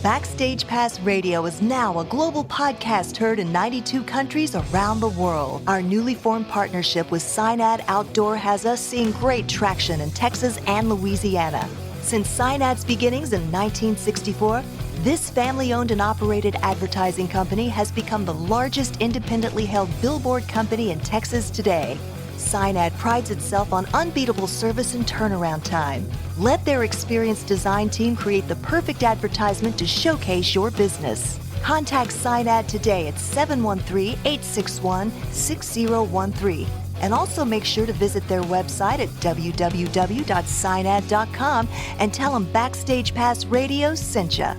Backstage Pass Radio is now a global podcast heard in 92 countries around the world. Our newly formed partnership with Sinad Outdoor has us seeing great traction in Texas and Louisiana. Since Sinad's beginnings in 1964, this family-owned and operated advertising company has become the largest independently held billboard company in Texas today. Sinad prides itself on unbeatable service and turnaround time. Let their experienced design team create the perfect advertisement to showcase your business. Contact Sinad today at 713-861-6013. And also make sure to visit their website at www.sinad.com and tell them Backstage Pass Radio sent ya.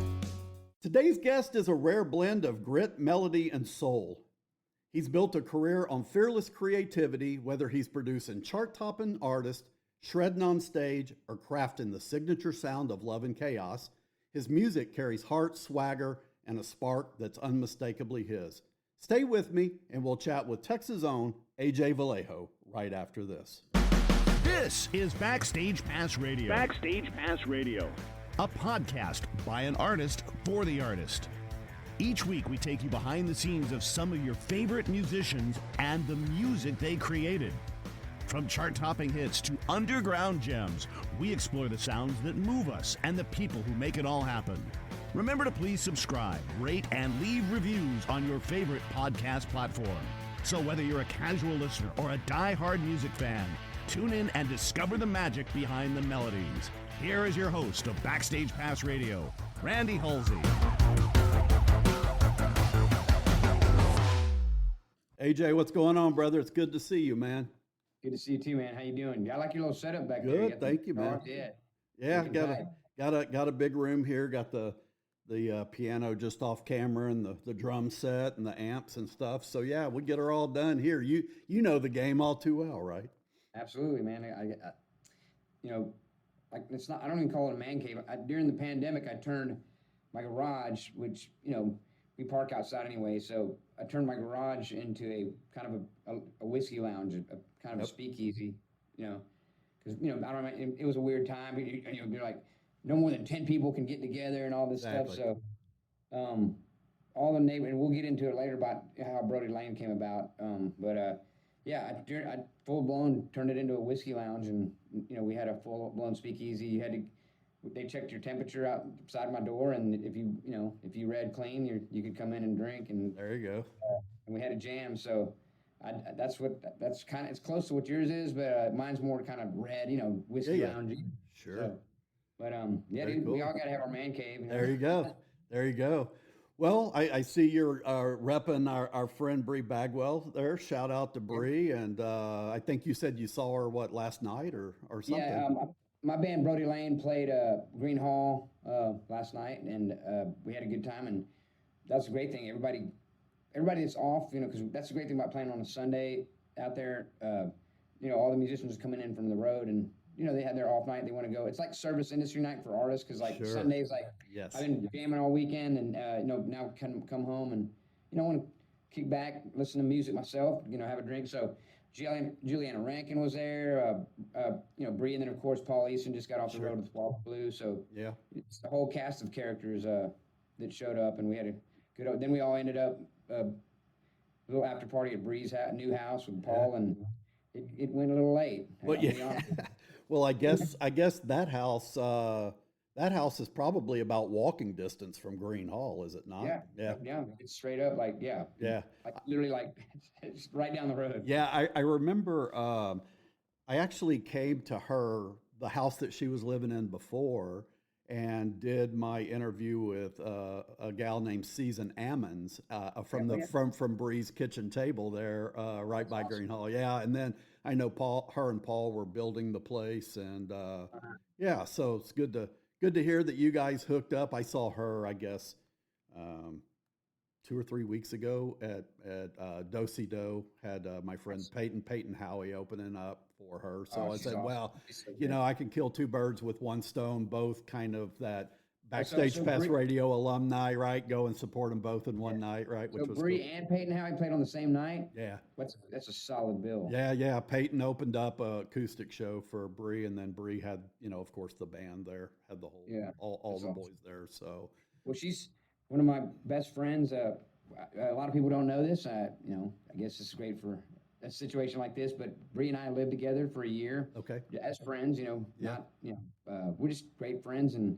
Today's guest is a rare blend of grit, melody, and soul. He's built a career on fearless creativity, whether he's producing chart-topping artists, shredding on stage, or crafting the signature sound of love and chaos. His music carries heart, swagger, and a spark that's unmistakably his. Stay with me, and we'll chat with Texas' own AJ Vallejo right after this. This is Backstage Pass Radio. Backstage Pass Radio. A podcast by an artist for the artist. Each week, we take you behind the scenes of some of your favorite musicians and the music they created. From chart-topping hits to underground gems, we explore the sounds that move us and the people who make it all happen. Remember to please subscribe, rate, and leave reviews on your favorite podcast platform. So whether you're a casual listener or a die-hard music fan, tune in and discover the magic behind the melodies. Here is your host of Backstage Pass Radio, Randy Hulsey. AJ, what's going on, brother? It's good to see you, man. Good to see you too, man. How you doing? I like your little setup back there. Good, thank you, man. Yeah, got a big room here. Got the piano just off camera and the drum set and the amps and stuff. So yeah, we get her all done here. You know the game all too well, right? Absolutely, man. I like it's not. I don't even call it a man cave. During the pandemic, I turned my garage, which we park outside anyway, so I turned my garage into a kind of a whiskey lounge, a kind of a speakeasy, because I don't know, it was a weird time. You're like, no more than 10 people can get together and all this stuff. So, all the neighbors, and we'll get into it later about how Brody Lane came about. I full blown turned it into a whiskey lounge, and we had a full blown speakeasy. They checked your temperature outside my door, and if you read clean, you could come in and drink. And there you go. And we had a jam, so that's kind of, it's close to what yours is, but mine's more kind of red, whiskey lounge. Sure. So, but dude, cool. We all got to have our man cave. There you go. There you go. Well, I see you're repping our friend Bree Bagwell there. Shout out to Bree, and I think you said you saw her last night or something. Yeah. My band Brody Lane played Green Hall last night, and we had a good time. And that's a great thing. Everybody that's off, because that's the great thing about playing on a Sunday out there. All the musicians are coming in from the road, and they had their off night. They want to go. It's like service industry night for artists, because sure. Sundays, yes. I've been jamming all weekend, and now come home and I want to kick back, listen to music myself, have a drink. So Juliana Rankin was there, Bree, and then of course Paul Easton just got off the road with Wall Blue. So yeah, it's the whole cast of characters that showed up, and we had a good. Then we all ended up a little after party at Bree's new house with Paul, and it went a little late. Well, yeah. Well, I guess that house is probably about walking distance from Green Hall, is it not? Yeah. It's straight up literally it's right down the road. Yeah, I remember I actually came to the house that she was living in before, and did my interview with a gal named Susan Ammons from Bree's kitchen table there, right by Green Hall. Yeah, and then I know her and Paul were building the place, and so it's good to hear that you guys hooked up. I saw her, I guess, 2 or 3 weeks ago at Do-Si Do, had my friend Peyton Howie opening up for her. So I said, I can kill two birds with one stone, both kind of that Backstage Pass Radio alumni, right? Go and support them both in one night, right? Which was Bree and Peyton Howie played on the same night? Yeah. That's a solid bill. Yeah. Peyton opened up a acoustic show for Bree, and then Bree had, of course, the band there, had the whole, all the boys there. So. Well, she's one of my best friends. A lot of people don't know this. I guess it's great for a situation like this. But Bree and I lived together for a year. Okay. As friends, Yeah. we're just great friends. And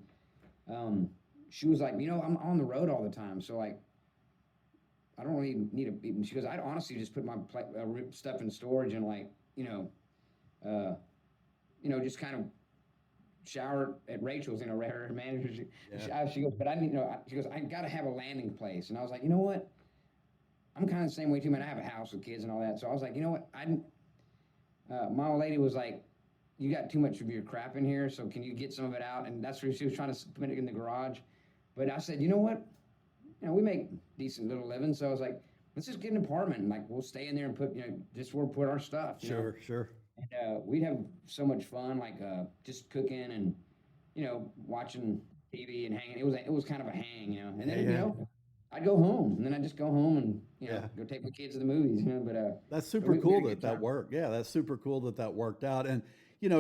she was like, I'm on the road all the time, so like, I don't really need a. She goes, I'd honestly just put my stuff in storage and like, just kind of shower at Rachel's, her manager. She goes, but I need, she goes, I got to have a landing place. And I was like, you know what? I'm kind of the same way too, man. I have a house with kids and all that. So I was like, you know what? My old lady was like, you got too much of your crap in here, so can you get some of it out? And that's where she was trying to put it in the garage. But I said, you know what? We make decent little living. So I was like, let's just get an apartment. And like, we'll stay in there and put, just where we put our stuff. Sure. And we'd have so much fun, like just cooking and, watching TV and hanging. It was kind of a hang, And then, I'd go home, and then I'd just go home and, go take my kids to the movies, But that's super cool that worked. Yeah, that's super cool that worked out. And,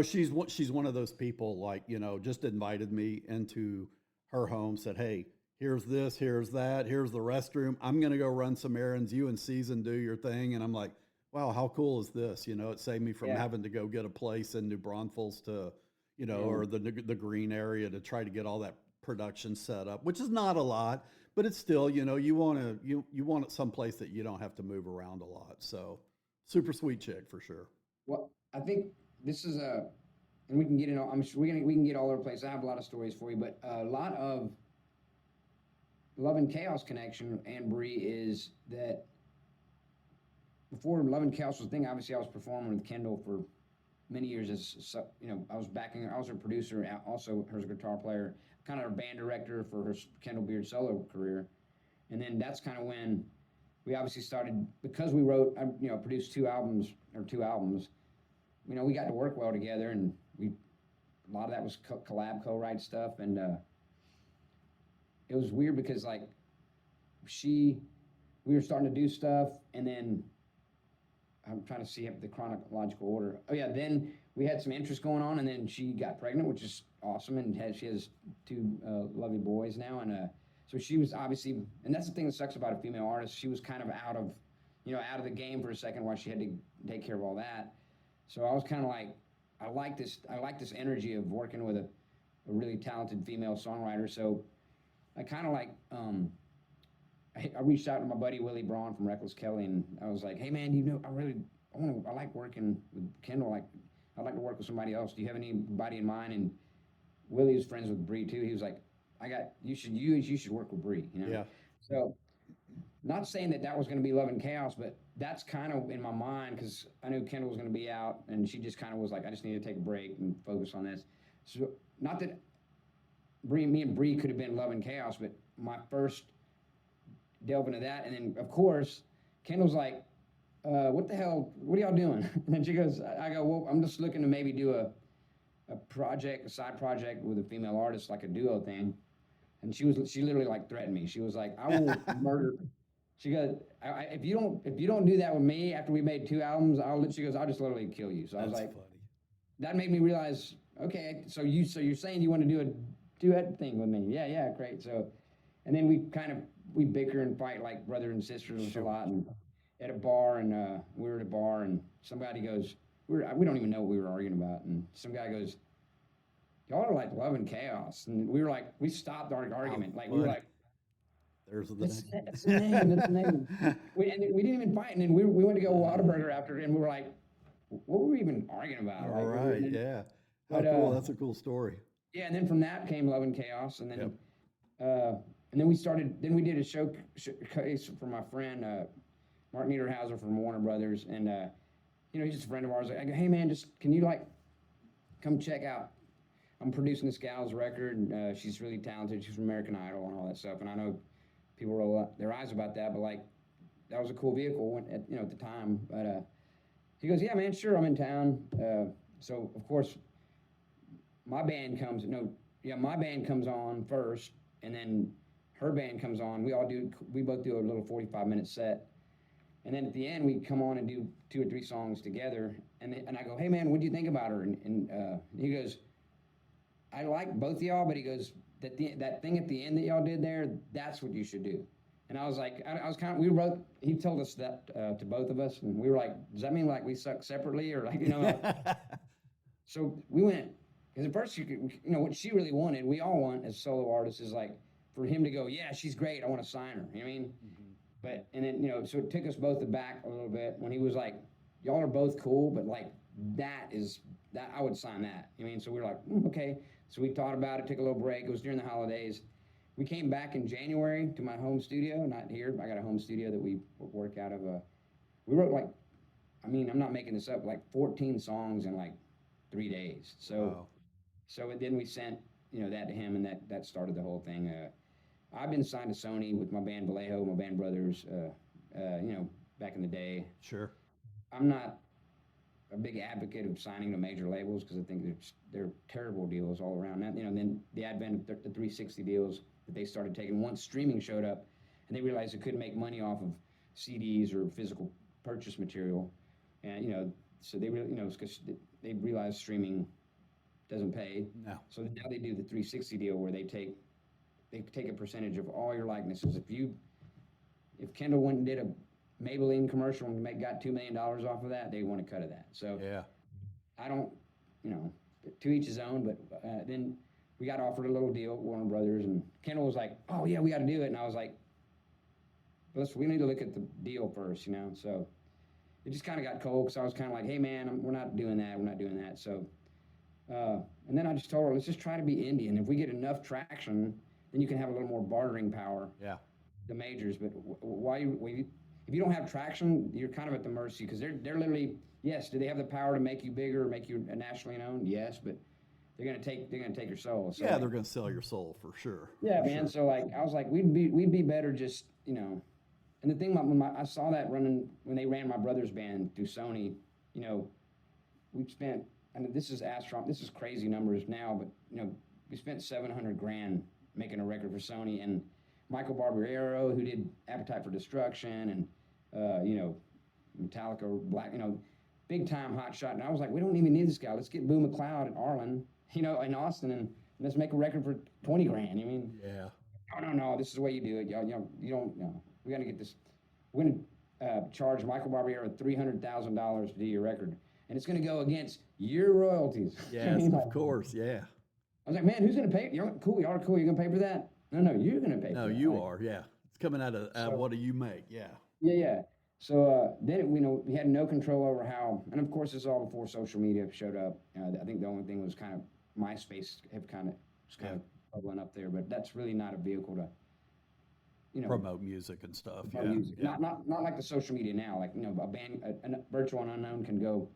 she's one of those people like, just invited me into her home, said, hey, here's this, here's that, here's the restroom. I'm going to go run some errands. You and Season do your thing. And I'm like, wow, how cool is this? It saved me from having to go get a place in New Braunfels to, or the Green area to try to get all that production set up, which is not a lot, but it's still, you want it someplace that you don't have to move around a lot. So super sweet chick for sure. Well, I think this is and we can get in. I'm sure we can get all over the place. I have a lot of stories for you, but a lot of Love and Chaos connection and Bree is that before Love and Chaos was a thing, obviously I was performing with Kendall for many years as, I was her producer, also her guitar player, kind of her band director for her Kendall Beard solo career. And then that's kind of when we obviously started, because we wrote, produced two albums. We got to work well together, and a lot of that was collab, co-write stuff. And it was weird because like we were starting to do stuff, and then I'm trying to see the chronological order. Oh yeah, then we had some interest going on, and then she got pregnant, which is awesome, and she has two lovely boys now, and so she was obviously, and that's the thing that sucks about a female artist. She was kind of out of the game for a second while she had to take care of all that. So I was kind of like, I like this energy of working with a really talented female songwriter. So I kind of like, I reached out to my buddy Willie Braun from Reckless Kelly, and I was like, hey man, I like working with Kendall. Like, I'd like to work with somebody else. Do you have anybody in mind? And Willie was friends with Bree too. He was like, you should work with Bree, Yeah. So, not saying that was going to be Love and Chaos, but that's kind of in my mind because I knew Kendall was going to be out, and she just kind of was like, I just need to take a break and focus on this. So, not that me and Bree could have been Love and Chaos, but my first delve into that, and then of course Kendall's like, what the hell, what are y'all doing? And then she goes, I go, well, I'm just looking to maybe do a side project with a female artist, like a duo thing. And she literally like threatened me. She was like, I will murder. She goes, if you don't do that with me after we made 2 albums, I'll just literally kill you. So I was like, funny. That made me realize, okay, so you're saying you want to do a duet thing with me? Yeah, great. So, and then we bicker and fight like brother and sisters a lot, and at a bar, and we were at a bar, and somebody goes, we don't even know what we were arguing about, and some guy goes, y'all are like Love and Chaos, and we were like, we stopped our argument, like we were like, there's that's the name, that's the name. We didn't even fight, and then we went to go Whataburger after, and we were like, what were we even arguing about? All right, yeah. How cool! That's a cool story. Yeah, and then from that came Love and Chaos, and then and then we did a showcase for my friend Mark Niederhauser from Warner Brothers, and he's just a friend of ours. I go, hey man, can you like come check out? I'm producing this gal's record, and she's really talented. She's from American Idol and all that stuff, and I know people roll their eyes about that, but like that was a cool vehicle at the time. But he goes, yeah man, sure, I'm in town. So of course my band comes on first, and then her band comes on. We both do a little 45-minute set, and then at the end we come on and do 2 or 3 songs together. And I go, hey man, what do you think about her? And he goes, I like both of y'all, but he goes, that thing at the end that y'all did there, that's what you should do. And I was like, I was kind of, he told us that to both of us, and we were like, does that mean like we suck separately, or like, So we went, because at first, what she really wanted, we all want as solo artists, is like for him to go, yeah, she's great, I want to sign her, you know what I mean? But, and then, so it took us both aback a little bit when he was like, y'all are both cool, but like, that I would sign that, you know what I mean? So we were like, okay. So we thought about it, took a little break. It was during the holidays. We came back in January to my home studio, not here. I got a home studio that we work out of. We wrote like, I'm not making this up, like 14 songs in like 3 days. So, wow. So then we sent, that to him, and that started the whole thing. I've been signed to Sony with my band Vallejo, my band brothers, back in the day. Sure. I'm not a big advocate of signing to major labels because I think they're terrible deals all around. That, then the advent of the 360 deals that they started taking once streaming showed up, and they realized they couldn't make money off of CDs or physical purchase material, and so they really, because they realized streaming doesn't pay. No. So now they do the 360 deal where they take a percentage of all your likenesses. If Kendall went and did a Maybelline commercial and got $2 million off of that, they want a cut of that. So yeah, I don't, to each his own. But then we got offered a little deal, Warner Brothers, and Kendall was like, "Oh yeah, we got to do it." And I was like, we need to look at the deal first, So it just kind of got cold because I was kind of like, "Hey man, we're not doing that. We're not doing that." So and then I just told her, let's just try to be indie, and if we get enough traction, then you can have a little more bartering power. Yeah. The majors, but if you don't have traction, you're kind of at the mercy, because they're literally, yes, do they have the power to make you bigger or make you nationally known? Yes, but they're gonna take your soul. So yeah, they're gonna sell your soul for sure. Yeah, man. Sure. So like, I was like, we'd be better just, And the thing when I saw that when they ran my brother's band through Sony, we spent, this is crazy numbers now, but we spent $700,000 making a record for Sony, and Michael Barbiero, who did Appetite for Destruction, and Metallica, Black, big time hot shot. And I was like, we don't even need this guy. Let's get Boo McLeod at Arlen, in Austin, and let's make a record for $20,000. Yeah. No. This is the way you do it. You don't know. We got to get this. We're gonna charge Michael Barbiero $300,000 to do your record, and it's gonna go against your royalties. Yes, of course. Yeah. I was like, man, who's gonna pay? You're cool. Y'all are cool. You're gonna pay for that? No, you're gonna pay. No, for that. you are. Yeah, it's coming out of what do you make? Yeah. Yeah. So then we had no control over how, and of course it's all before social media showed up. I think the only thing was kind of MySpace was kind of bubbling up there, but that's really not a vehicle to promote music and stuff. Music. Yeah. Not like the social media now. Like a band, a virtual and unknown can go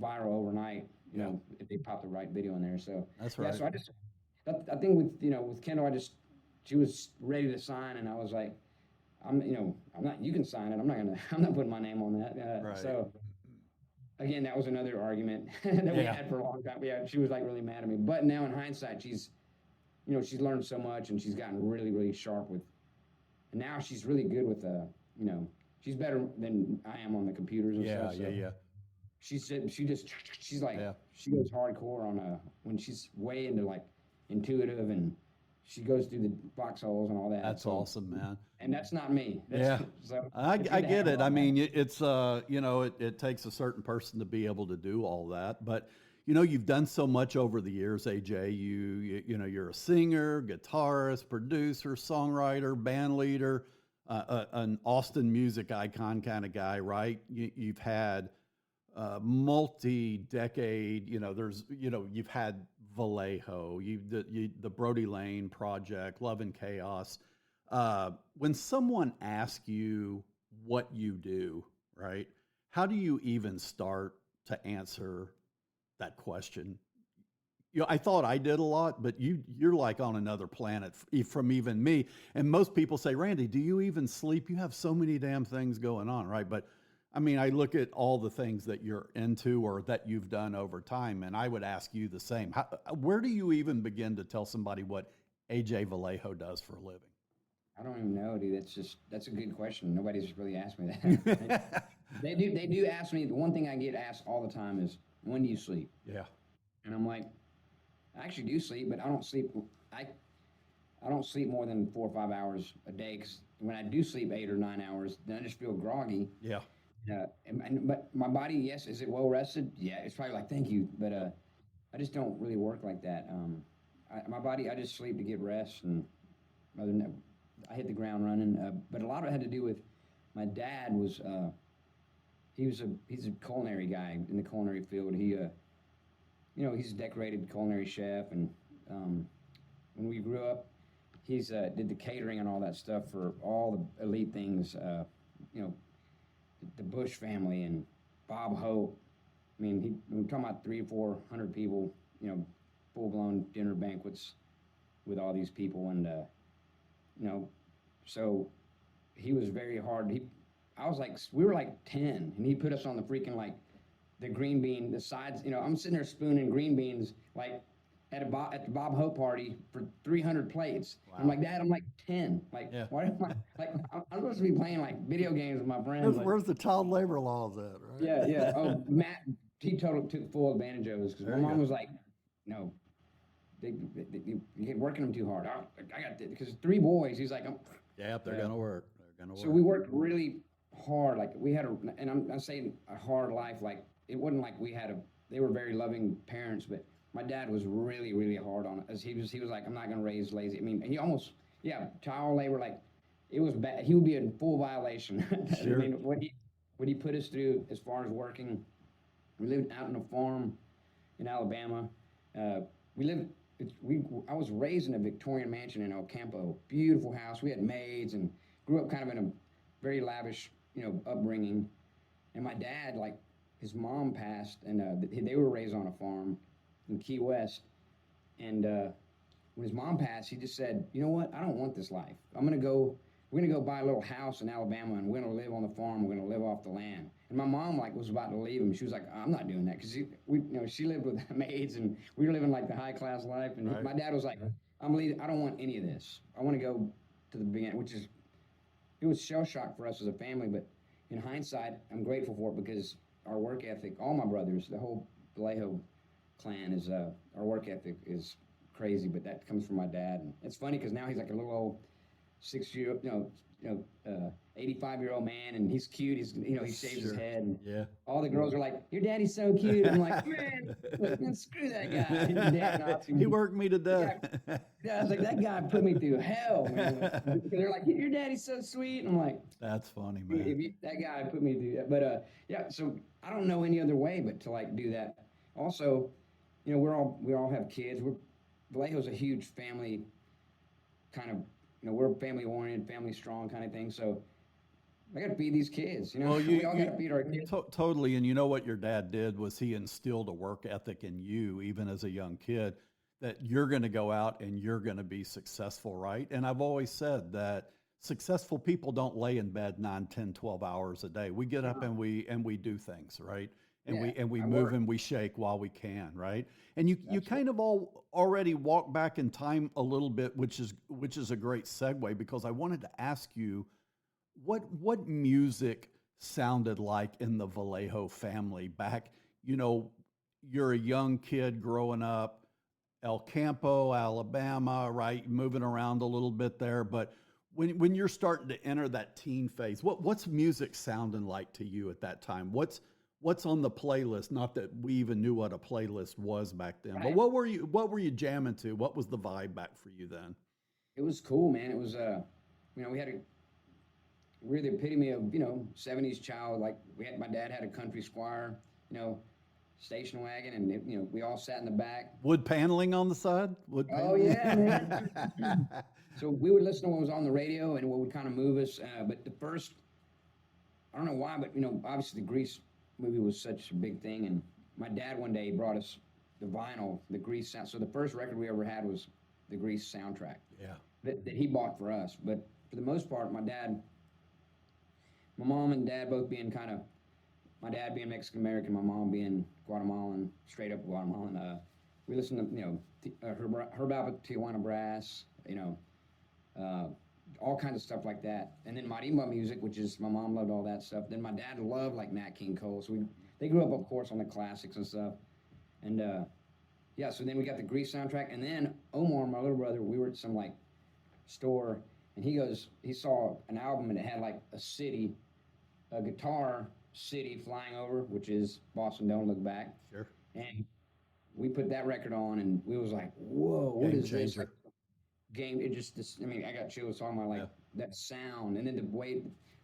viral overnight. If they pop the right video in there. So that's right. Yeah, so I think with Kendall, she was ready to sign, and I was like, I'm not. You can sign it. I'm not putting my name on that. Right. So again, that was another argument that we had for a long time. Yeah, she was like really mad at me. But now in hindsight, she's learned so much, and she's gotten really, really sharp with. And now she's really good with she's better than I am on the computers and stuff. So Yeah. She's like she goes hardcore on when she's way into like intuitive, and she goes through the foxholes and all that. That's awesome, man. And that's not me. So I get it. I mean, it's it takes a certain person to be able to do all that. But you've done so much over the years, AJ. You're a singer, guitarist, producer, songwriter, band leader, an Austin music icon kind of guy, right? You've had multi-decade. You've had Vallejo, the Brody Lane project, Love and Chaos. When someone asks you what you do, right, how do you even start to answer that question? I thought I did a lot, but you're like on another planet from even me. And most people say, Randy, do you even sleep? You have so many damn things going on, right? But I mean, I look at all the things that you're into or that you've done over time, and I would ask you the same. Where do you even begin to tell somebody what AJ Vallejo does for a living? I don't even know, dude. That's a good question. Nobody's really asked me that. They do ask me. The one thing I get asked all the time is, when do you sleep? Yeah. And I'm like, I actually do sleep, but I don't sleep. I don't sleep more than 4 or 5 hours a day. 'Cause when I do sleep 8 or 9 hours, then I just feel groggy. Yeah. But my body, yes, is it well rested? Yeah, it's probably like, thank you, but I just don't really work like that. My body, I just sleep to get rest, and other than that, I hit the ground running. But a lot of it had to do with my dad was he's a culinary guy in the culinary field. He he's a decorated culinary chef, and when we grew up, he's did the catering and all that stuff for all the elite things. The Bush family and Bob Hope. I mean, we're talking about 300 or 400 people. Full-blown dinner banquets with all these people, and so he was very hard. We were like 10, and he put us on the freaking like the green bean, the sides. I'm sitting there spooning green beans like at the Bob Hope party for 300 plates. Wow. I'm like, Dad, I'm like 10. Like, yeah. Why am I like? I'm supposed to be playing like video games with my friends. Where's the child labor laws at? Right? Yeah. Oh, Matt, he totally took full advantage of us because my mom was like, no. You're working them too hard. I got this because 3 boys. He's like, they're gonna work. So we worked really hard. Like we had and I'm saying a hard life. Like it wasn't like they were very loving parents, but my dad was really, really hard on us. He was like, I'm not gonna raise lazy. I mean, he almost, child labor. Like it was bad. He would be in full violation. Sure. I mean, what he put us through as far as working. We lived out on a farm in Alabama. I was raised in a Victorian mansion in El Campo, beautiful house. We had maids and grew up kind of in a very lavish, upbringing. And my dad, like, his mom passed, and they were raised on a farm in Key West. And when his mom passed, he just said, you know what? I don't want this life. We're gonna go buy a little house in Alabama, and we're gonna live on the farm. We're gonna live off the land. And my mom was about to leave him. She was like, I'm not doing that, because she lived with maids, and we were living like the high class life. And right. My dad was like, I'm leaving. I don't want any of this. I want to go to the beginning, it was shell shock for us as a family. But in hindsight, I'm grateful for it, because our work ethic, all my brothers, the whole Vallejo clan is our work ethic is crazy. But that comes from my dad. And it's funny because now he's like a little old 85-year-old man, and he's cute. He shaves his head, and all the girls are like, "Your daddy's so cute." I'm like, man, screw that guy. He worked me to death. Yeah, I was like, that guy put me through hell, man. They're like, "Your daddy's so sweet." I'm like, that's funny, man. That guy put me through that. But so I don't know any other way but to like do that. Also, we all have kids. Vallejo's a huge family kind of. We're family oriented, family strong kind of thing. So I got to feed these kids. We all got to feed our kids. Totally. And you know what your dad did was he instilled a work ethic in you, even as a young kid, that you're going to go out and you're going to be successful, right? And I've always said that successful people don't lay in bed 9, 10, 12 hours a day. We get up and we do things, right? And we move and we shake while we can, right? And you kind of already walk back in time a little bit, which is a great segue, because I wanted to ask you what music sounded like in the Vallejo family back. You're a young kid growing up, El Campo, Alabama, right? Moving around a little bit there, but when you're starting to enter that teen phase, what's music sounding like to you at that time? What's on the playlist? Not that we even knew what a playlist was back then, but what were you jamming to? What was the vibe back for you then? It was cool, man. It was, we're the epitome of, 70s child. Like my dad had a country squire, station wagon, and we all sat in the back. Wood paneling on the side? Oh yeah, man. So we would listen to what was on the radio and what would kind of move us. But the first, I don't know why, but obviously the Grease movie was such a big thing, and my dad one day brought us the vinyl, the Grease sound. So the first record we ever had was the Grease soundtrack. Yeah. That he bought for us. But for the most part, my mom and dad both being kind of, my dad being Mexican American, my mom being Guatemalan, straight up Guatemalan. We listened to Herb Alpert, Tijuana Brass, all kinds of stuff like that. And then marimba music, which is, my mom loved all that stuff. Then my dad loved like Nat King Cole. So they grew up, of course, on the classics and stuff. And so then we got the Grease soundtrack. And then Omar, my little brother, we were at some like store, and he saw an album and it had like a guitar city flying over, which is Boston Don't Look Back. Sure. And we put that record on, and we was like, whoa, what Game is this? changer. Like, I mean, I got chills talking about like that sound, and then the way,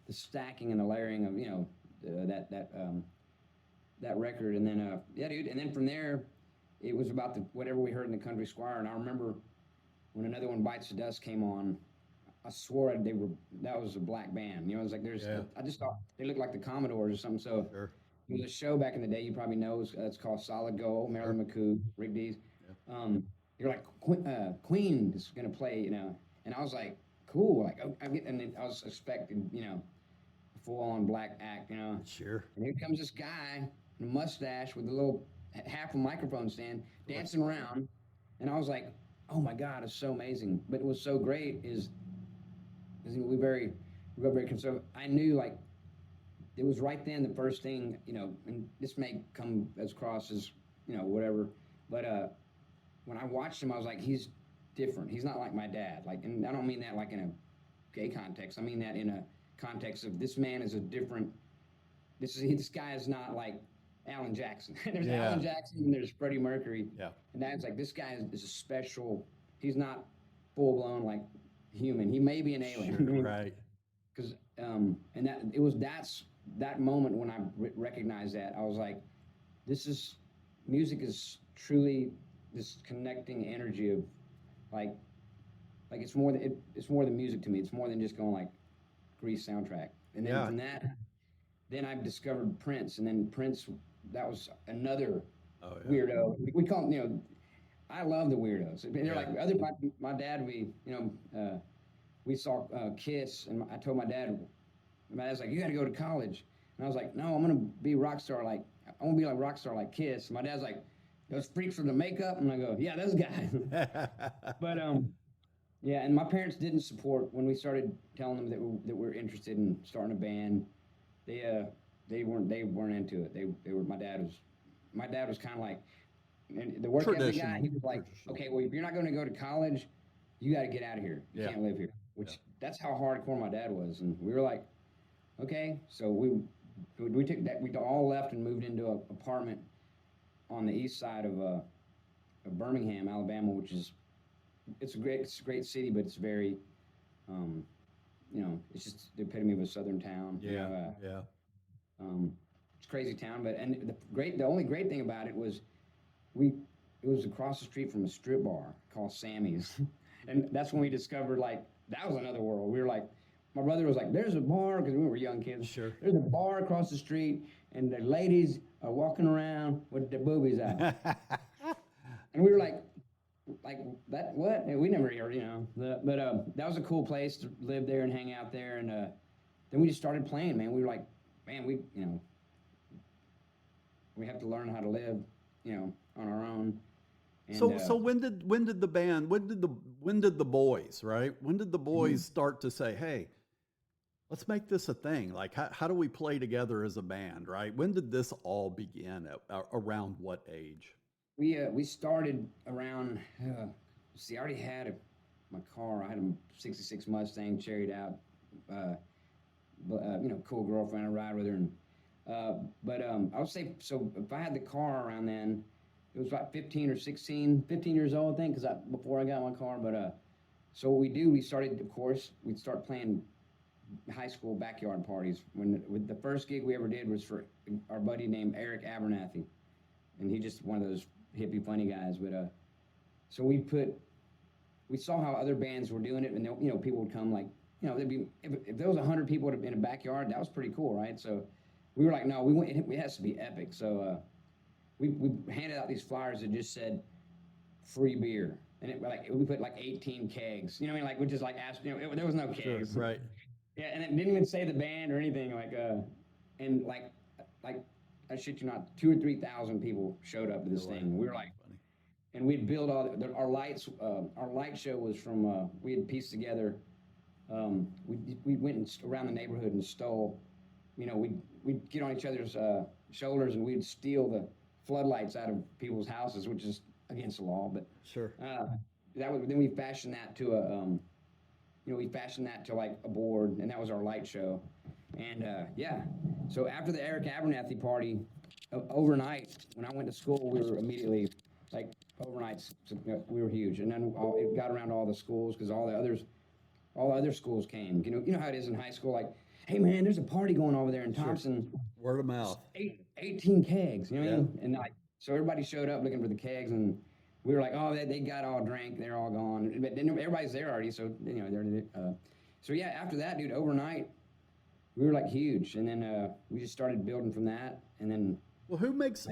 the stacking and the layering of, that record. And then, yeah, dude. And then from there, it was about whatever we heard in the Country Squire. And I remember when Another One Bites the Dust came on, I swore that was a black band. You know, it was like, I just thought they looked like the Commodores or something. So Sure. there was a show back in the day you probably know, it's called Solid Gold, Marilyn McCoo, Rick Dees. Yeah. You're like, Queen is going to play, you know. And I was like, cool. Like, and then I was expecting, you know, a full-on black act, you know. Sure. And here comes this guy in a mustache with a little half a microphone stand dancing around. And I was like, oh my God, it's so amazing. But it was so great is we got very conservative. I knew, like, it was right then the first thing, you know, and this may come as cross as, you know, whatever, but when I watched him, I was like, he's different. He's not like my dad. Like, and I don't mean that like in a gay context. I mean that in a context of this man is a different. This guy is not like Alan Jackson. There's Alan Jackson and there's Freddie Mercury. Yeah. And that's like, this guy is a special. He's not full blown like human. He may be an alien. Sure, right. Because and that moment when I recognized that, I was like, music is truly this connecting energy of like it's more than music to me. It's more than just going like Grease soundtrack. And then from that, then I discovered Prince, and then Prince, that was another weirdo. We call them, you know, I love the weirdos. They're like my dad. We saw Kiss, and I told my dad's like, you got to go to college. And I was like, no, I'm gonna be rock star. Like, I want to be like rock star like Kiss. And my dad's like, those freaks with the makeup. And I go, yeah, those guys. But yeah, and my parents didn't support when we started telling them that we're interested in starting a band. They weren't into it. They were. My dad was kind of like, and the work ethic guy. He was like, okay, well, if you're not going to go to college, you got to get out of here. You can't live here. Which that's how hardcore my dad was, and we were like, okay. So we took that. We all left and moved into an apartment on the east side of Birmingham, Alabama, which is it's a great city, but it's very, you know, it's just the epitome of a southern town. Yeah, you know, it's a crazy town, but the only great thing about it was it was across the street from a strip bar called Sammy's, and that's when we discovered like that was another world. We were like, my brother was like, "There's a bar," because we were young kids. Sure. There's a bar across the street, and the ladies are walking around with their boobies out, and we were like that? What? And we never heard, you know. But that was a cool place to live there and hang out there, and then we just started playing, man. We were like, man, we have to learn how to live, you know, on our own. And, so when did the boys, right? When did the boys start to say, hey, let's make this a thing? Like, how do we play together as a band, right? When did this all begin? Around what age? We started around, I already had my car. I had a 66 Mustang, cherried out, you know, cool girlfriend. I ride with her. And, I would say, so if I had the car around then, it was about 15 years old, I think, before I got my car. But so what we started, of course, we'd start playing high school backyard parties. With the first gig we ever did was for our buddy named Eric Abernathy, and he just one of those hippie funny guys. But so we saw how other bands were doing it, and you know, people would come like, you know, if there was 100 people in a backyard, that was pretty cool, right? So we were like, no, it has to be epic. So we handed out these flyers that just said free beer, and we put like 18 kegs, you know what I mean? Like, which is like, you know, there was no kegs. Sure, right. Yeah, and it didn't even say the band or anything. Like, and like I shit you not, 2,000 or 3,000 people showed up to this thing. We were like, and we'd build our lights. Our light show was from we had pieced together. We went around the neighborhood and stole. You know, we'd get on each other's shoulders and we'd steal the floodlights out of people's houses, which is against the law. But sure. then we fashioned that to we fashioned that to like a board, and that was our light show. And yeah, so after the Eric Abernathy party, overnight when I went to school, we were immediately like overnight. We were huge, and then it got around to all the schools because all the other schools came. You know how it is in high school, like, hey man, there's a party going over there in Thompson. Sure. Word of mouth. 18 kegs, you know what I mean? And like, so everybody showed up looking for the kegs, and we were like, oh, they got all drank, they're all gone. But then everybody's there already, so so yeah, after that, dude, overnight, we were like huge, and then we just started building from that, and then. Well, who makes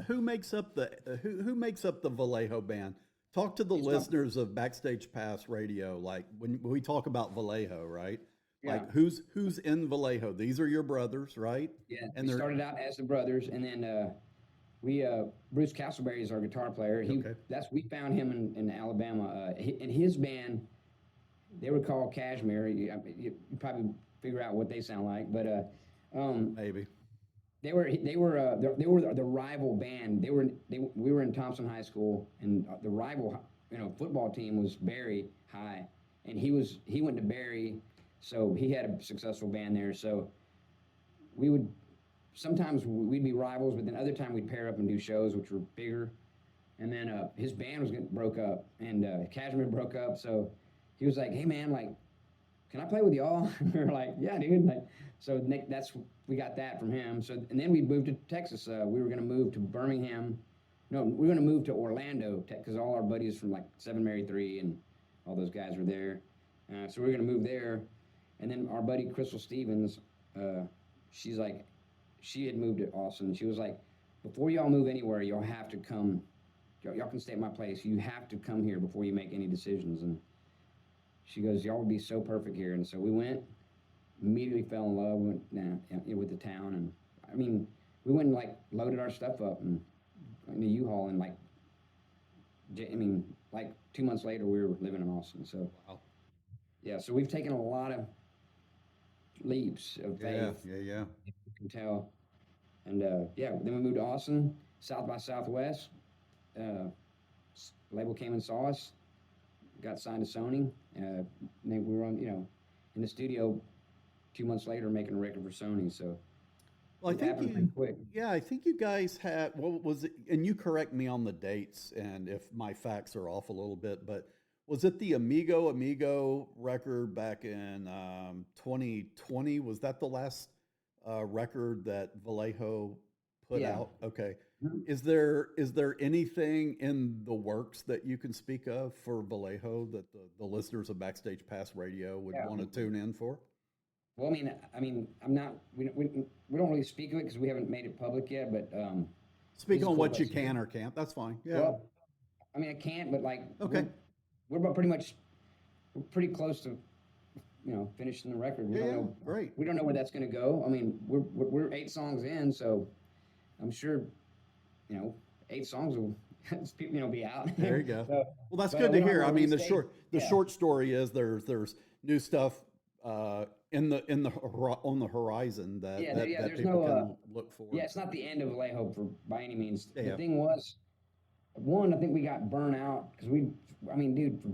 up the Vallejo band? Talk to the listeners of Backstage Pass Radio. Like when we talk about Vallejo, right? Yeah. Like who's in Vallejo? These are your brothers, right? Yeah. And we started out as the brothers, and then Bruce Castleberry is our guitar player. We found him in Alabama. In his band, they were called Cashmere. You probably figure out what they sound like, but maybe. They were the rival band. We were in Thompson High School, and the rival football team was Barry High, and he went to Barry, so he had a successful band there. So sometimes we'd be rivals, but then other time we'd pair up and do shows which were bigger. And then his band broke up, and Cashmere broke up, so he was like, hey man, like, can I play with y'all? We were like, yeah, dude. Like, so we got that from him. So, and then we moved to Texas. We were going to move to Birmingham. No, we were going to move to Orlando because all our buddies from like 7 Mary 3 and all those guys were there. So we were going to move there. And then our buddy Crystal Stevens, she had moved to Austin. She was like, before y'all move anywhere, y'all have to come. Y'all can stay at my place. You have to come here before you make any decisions. And she goes, y'all would be so perfect here. And so we went, immediately fell in love with the town. And I mean, we went and like loaded our stuff up in the U-Haul, and like 2 months later we were living in Austin. So wow. Yeah, so we've taken a lot of leaps of faith. Yeah. You can tell. And then we moved to Austin, South by Southwest. Label came and saw us. Got signed to Sony. Then we were on, in the studio 2 months later making a record for Sony. So well, it happened pretty quick. Yeah, I think you guys had, what was it, and you correct me on the dates and if my facts are off a little bit, but was it the Amigo record back in 2020? Was that the last record that Vallejo put out? Okay. Mm-hmm. Is there anything in the works that you can speak of for Vallejo that the listeners of Backstage Pass Radio would want to tune in for? Well, I mean, I'm not. We don't really speak of it because we haven't made it public yet. But speak on what you can or can't. That's fine. Yeah. Well, I mean, I can't, but like, okay, we're pretty close to, finishing the record. We don't know. Great. We don't know where that's going to go. I mean, we're 8 songs in, so I'm sure, 8 songs will, be out. There you go. So, well, that's good to hear. I mean, the short story is there's new stuff on the horizon that people can look for. Yeah, it's not the end of Vallejo by any means. The thing was, one, I think we got burnt out because dude, for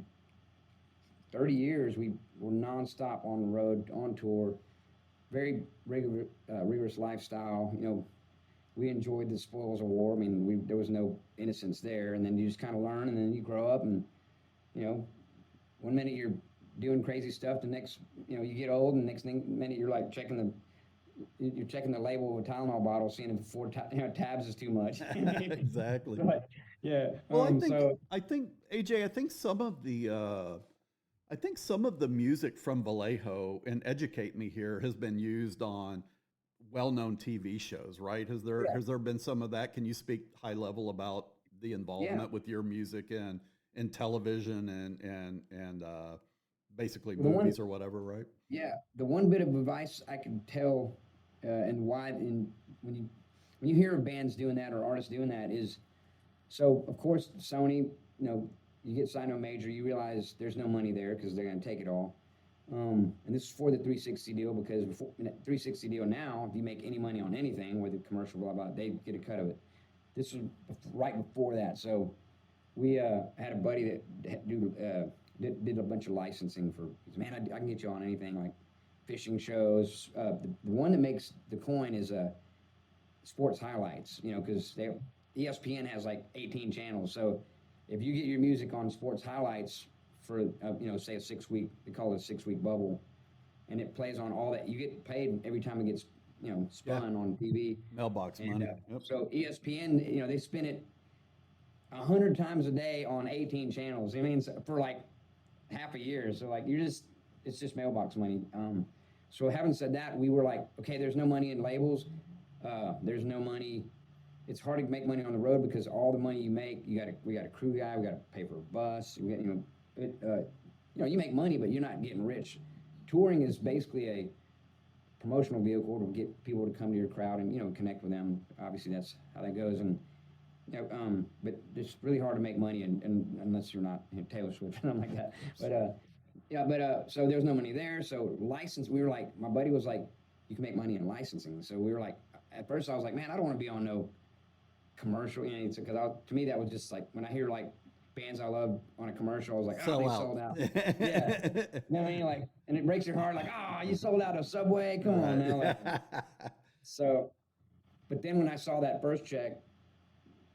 30 years we were nonstop on the road, on tour, very rigorous lifestyle. We enjoyed the spoils of war. I mean, there was no innocence there, and then you just kind of learn, and then you grow up, and 1 minute you're doing crazy stuff, the next, you get old, and the next minute you're like checking the label of a Tylenol bottle, seeing if 4 tabs is too much. Exactly. But, yeah. Well, I think AJ, I think some of the music from Vallejo, and educate me here, has been used on well-known TV shows, right? Has there been some of that? Can you speak high level about the involvement with your music in television and basically movies or whatever, right? Yeah, the one bit of advice I can tell, and why, when you hear of bands doing that or artists doing that is, so of course Sony, you get signed to a major, you realize there's no money there because they're going to take it all. And this is for the 360 deal, because before in that 360 deal now, if you make any money on anything, whether commercial, blah, blah, they get a cut of it. This was right before that. So we had a buddy that do did a bunch of licensing for, man, I can get you on anything, like fishing shows. The one that makes the coin is sports highlights, because ESPN has like 18 channels. So if you get your music on sports highlights for, say a 6-week, they call it a 6-week bubble, and it plays on all that, you get paid every time it gets, spun on TV. Mailbox and, money. Yep. So ESPN, they spin it 100 times a day on 18 channels. I mean, for like half a year. So like it's just mailbox money. So having said that, we were like, okay, there's no money in labels. There's no money. It's hard to make money on the road because all the money you make, we got a crew guy, we got to pay for a bus. We got, you make money, but you're not getting rich. Touring is basically a promotional vehicle to get people to come to your crowd and connect with them. Obviously, that's how that goes. And but it's really hard to make money, and unless you're not Taylor Swift or something like that. But so there's no money there. So we were like, my buddy was like, you can make money in licensing. So we were like, at first I was like, man, I don't want to be on no commercial, because to me that was just like, when I hear like bands I love on a commercial, I was like, oh, they sold out. Yeah. You know what I mean? Like, and it breaks your heart, like, oh, you sold out a Subway? Come on now. Like, so, but then when I saw that first check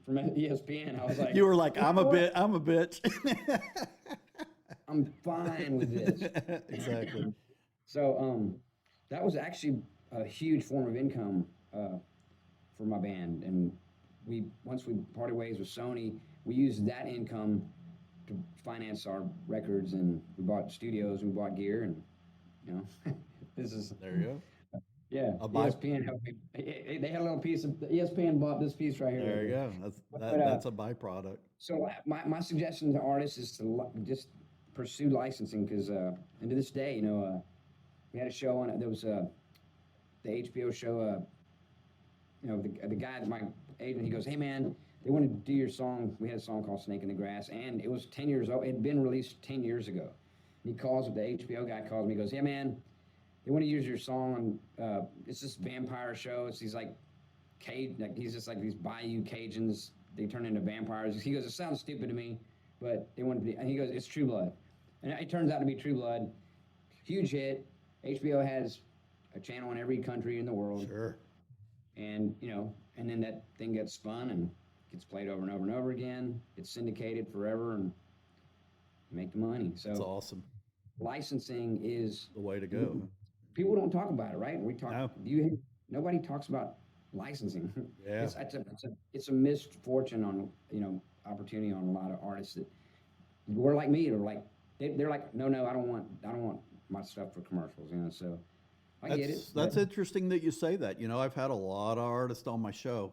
from ESPN, I was like, you were like, I'm a bitch. I'm fine with this. Exactly. So that was actually a huge form of income for my band. And once we parted ways with Sony, we used that income to finance our records, and we bought studios, we bought gear, and this is there you go. Yeah, ESPN helped me. They had a little piece of ESPN bought this piece right here. There you go. That's a byproduct. So my suggestion to artists is to just pursue licensing, because and to this day, we had a show on it. There was the HBO show. The guy, my agent, he goes, hey man, they want to do your song. We had a song called Snake in the Grass, and it was 10 years old. It had been released 10 years ago. And the HBO guy calls me, he goes, yeah man, they want to use your song on, it's this vampire show. It's these like he's just like these Bayou Cajuns. They turn into vampires. He goes, it sounds stupid to me, but they want to be, and he goes, it's True Blood. And it turns out to be True Blood. Huge hit. HBO has a channel in every country in the world. Sure. And, and then that thing gets spun and gets played over and over and over again. It's syndicated forever and make the money. So that's awesome. Licensing is the way to go. People don't talk about it, right? We talk. No. Nobody talks about licensing. Yeah. It's a misfortune on opportunity on a lot of artists that were like me, or like they're like, no, I don't want my stuff for commercials. So I get it. That's interesting that you say that. I've had a lot of artists on my show,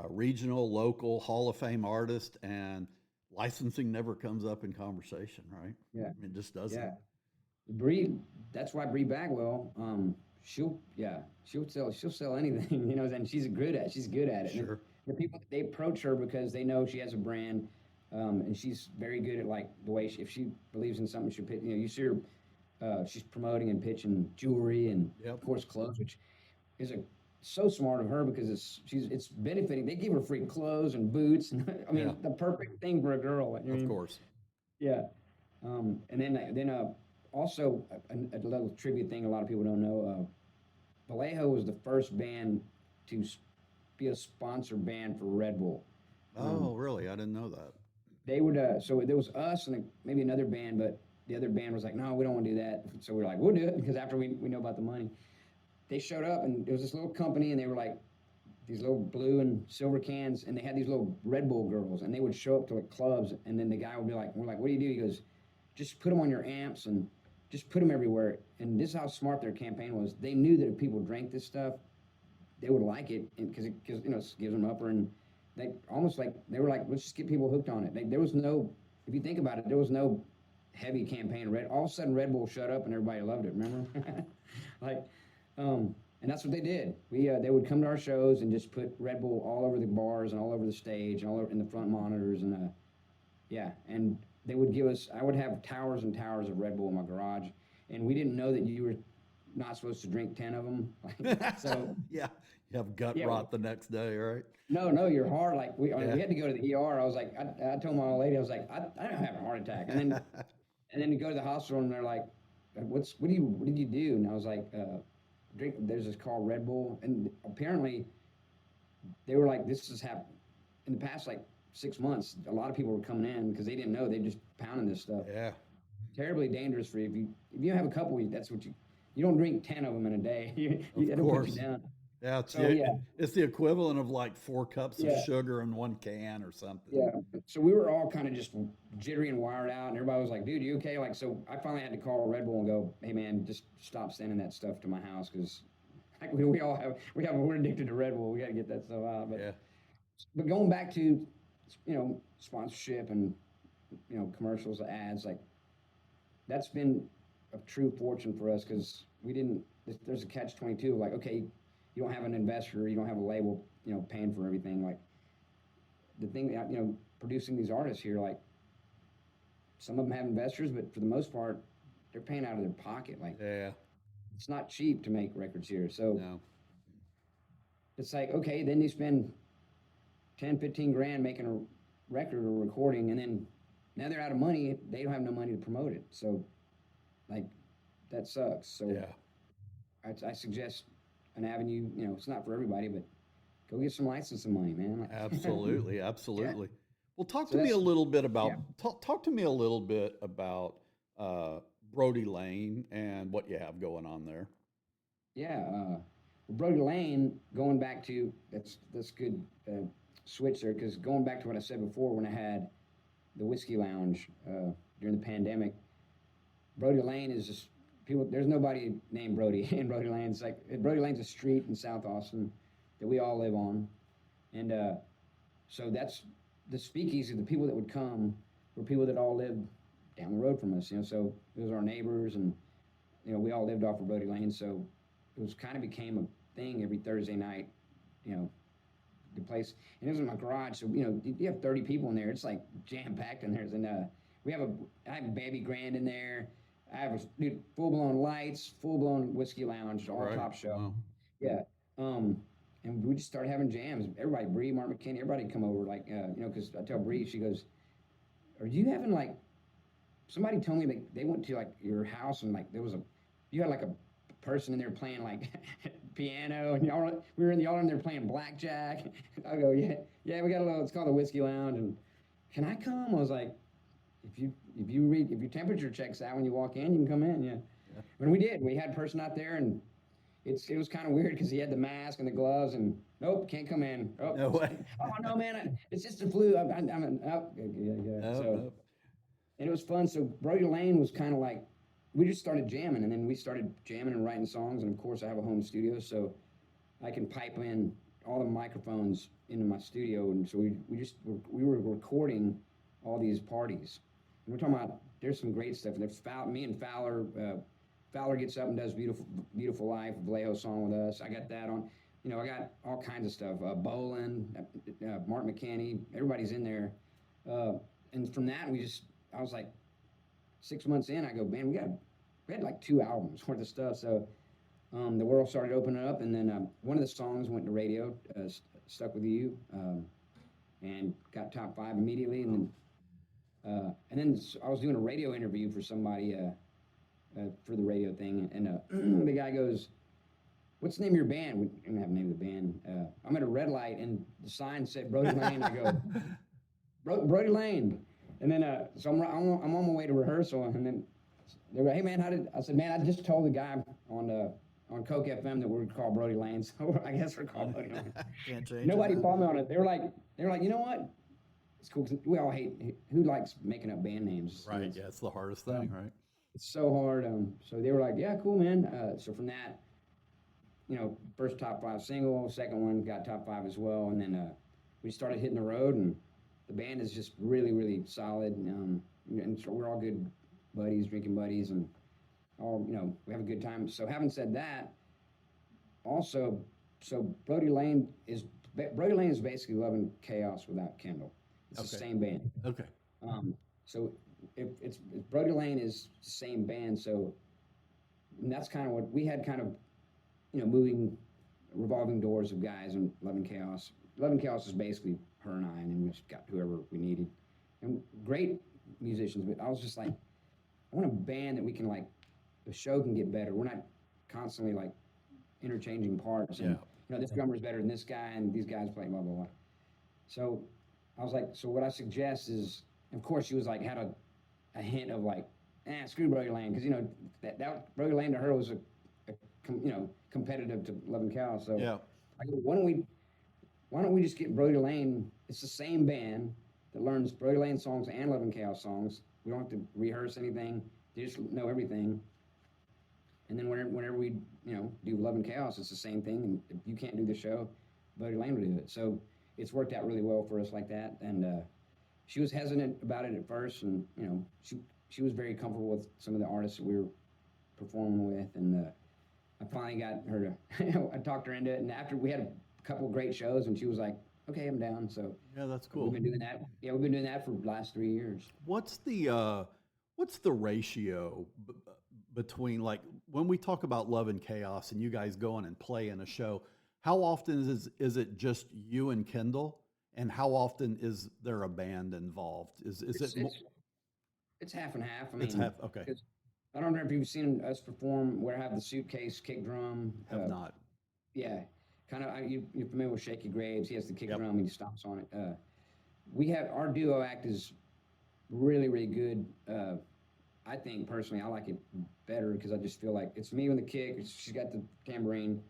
regional, local, Hall of Fame artists, and licensing never comes up in conversation, right? Yeah. It just doesn't. Yeah. That's why Bree Bagwell, she'll sell anything, and she's good at it. Sure. And the people, they approach her because they know she has a brand, and she's very good at like the way if she believes in something, she'll pitch, you see her, she's promoting and pitching jewelry and of course clothes, which is so smart of her, because it's benefiting. They give her free clothes and boots, and I mean the perfect thing for a girl. Of course. Yeah. And then also a little tribute thing a lot of people don't know. Vallejo was the first band to be a sponsor band for Red Bull. Oh, really? I didn't know that. They would. So there was us and maybe another band, but the other band was like, no, we don't want to do that. So we were like, we'll do it, because after we know about the money. They showed up, and there was this little company, and they were like these little blue and silver cans, and they had these little Red Bull girls, and they would show up to like clubs, and then the guy would be like, we're like, what do you do? He goes, just put them on your amps and just put them everywhere. And this is how smart their campaign was. They knew that if people drank this stuff, they would like it, because it gives them an upper, and they were like, let's just get people hooked on it. There was no, if you think about it, there was no heavy campaign. All of a sudden Red Bull shut up and everybody loved it. Remember? And that's what they did. They would come to our shows and just put Red Bull all over the bars and all over the stage and all over in the front monitors, and and they would give us. I would have towers and towers of Red Bull in my garage, and we didn't know that you were not supposed to drink 10 of them. So yeah, you have gut rot the next day, right? No, you're hard. Like we had to go to the ER. I was like, I told my old lady, I was like, I don't have a heart attack, and And then you go to the hospital and they're like, what did you do? And I was like, there's this called Red Bull. And apparently they were like, this has happened in the past, like 6 months. A lot of people were coming in because they didn't know. They just pounding this stuff. Yeah. Terribly dangerous for you. If you have a couple, that's what you don't drink 10 of them in a day. Of course. Put you down. Yeah, it's the equivalent of like 4 cups of sugar in 1 can or something. Yeah. So we were all kind of just jittery and wired out, and everybody was like, dude, you okay? Like, so I finally had to call Red Bull and go, hey man, just stop sending that stuff to my house, because like we're addicted to Red Bull. We got to get that stuff out. But going back to, sponsorship and, commercials, ads, like that's been a true fortune for us, because there's a catch-22 like, okay, you don't have an investor, you don't have a label, paying for everything. Like the thing, producing these artists here, like some of them have investors, but for the most part, they're paying out of their pocket. Like, it's not cheap to make records here. So it's like, okay, then they spend 10, 15 grand making a record or recording, and then now they're out of money. They don't have no money to promote it. So like that sucks. So I suggest an avenue, it's not for everybody, but go get some licensing money, man. Absolutely. Well, talk to me a little bit about Brody Lane and what you have going on there. Brody Lane, going back to that's good switch there, because going back to what I said before, when I had the Whiskey Lounge during the pandemic, Brody Lane is just there's nobody named Brody in Brody Lane. It's like Brody Lane's a street in South Austin that we all live on, and so that's the speakeasy. The people that would come were people that all lived down the road from us. So it was our neighbors, and we all lived off of Brody Lane. So it was kind of became a thing every Thursday night. The place, and it was in my garage. So you have 30 people in there. It's like jam packed in there. And I have a baby grand in there. I have full-blown lights, full-blown whiskey lounge, all top shelf. Wow. Yeah. And we just started having jams. Everybody, Bree, Mark McKinney, everybody come over, like, because I tell Bree, she goes, are you having, like, somebody told me they went to, like, your house and, like, you had, like, a person in there playing, like, piano, and we were in there playing blackjack. I go, yeah, we got it's called the Whiskey Lounge, and can I come? I was like, if your temperature checks out when you walk in, you can come in. Yeah. When we did, we had a person out there, and it was kind of weird because he had the mask and the gloves, and nope, can't come in. Oh, no way. Oh no, man, it's just the flu. So, and it was fun. So Brody Lane was kind of like, we just started jamming, and then we started jamming and writing songs, and of course I have a home studio, so I can pipe in all the microphones into my studio, and so we were recording all these parties. And we're talking about, there's some great stuff. And there's me and Fowler. Fowler gets up and does Beautiful Life, Vallejo song with us. I got that on. I got all kinds of stuff. Bolin, Mark McKinney, everybody's in there. And from that, I was like, 6 months in, I go, man, we had like 2 albums worth of stuff. So the world started opening up, and then one of the songs went to radio, Stuck With You, and got top 5 immediately. And then I was doing a radio interview for somebody for the radio thing, and the guy goes, what's the name of your band? We didn't have the name of the band. I'm at a red light, and the sign said Brody Lane. I go, Brody Lane. And then, so I'm on my way to rehearsal, and then they were, hey man, I said, man, I just told the guy on Coke FM that we're called Brody Lane, so I guess we're called Brody Lane. Can't change Nobody it. followed me on it. They were like, you know what? It's cool, 'cause we all who likes making up band names? Right. Yeah, it's the hardest thing, right? It's so hard. So they were like, yeah, cool, man. So from that, first top 5 single, second one got top 5 as well, and then we started hitting the road, and the band is just really, really solid. And so we're all good buddies, drinking buddies, and all, we have a good time. So having said that, also, so Brody Lane is basically Love and Chaos without Kendall. It's the same band. Okay. So if Brody Lane is the same band, so and that's kind of what we had, kind of, moving revolving doors of guys in Love and Chaos. Love and Chaos is basically her and I, and then we just got whoever we needed. And great musicians, but I was want a band that we can like, the show can get better. We're not constantly like interchanging parts. And, this drummer's better than this guy, and these guys play blah, blah, blah. So I was like, so what I suggest is, of course, she was like, had a hint of like, screw Brody Lane. Because, that Brody Lane to her was competitive to Love and Cow. So I go, why don't we just get Brody Lane? It's the same band that learns Brody Lane songs and Love and Cow songs. We don't have to rehearse anything. They just know everything. And then whenever we, do Love and Chaos, it's the same thing. And if you can't do the show, Brody Lane will do it. So it's worked out really well for us like that. And she was hesitant about it at first, and she was very comfortable with some of the artists that we were performing with. And I finally got her to, I talked her into it. And after we had a couple of great shows, and she was like, "Okay, I'm down." So yeah, that's cool. We've been doing that. Yeah, we've been doing that for the last 3 years. What's the ratio between, like, when we talk about Love and Chaos and you guys going and play in a show, how often is it just you and Kendall, and how often is there a band involved? It's half and half. I mean, it's half. Okay. I don't know if you've seen us perform where I have the suitcase kick drum. Have not. Yeah, kind of. You're familiar with Shaky Graves? He has the kick drum and he stomps on it. We have our duo act is really, really good. I think personally, I like it better because I just feel like it's me with the kick. She's got the tambourine.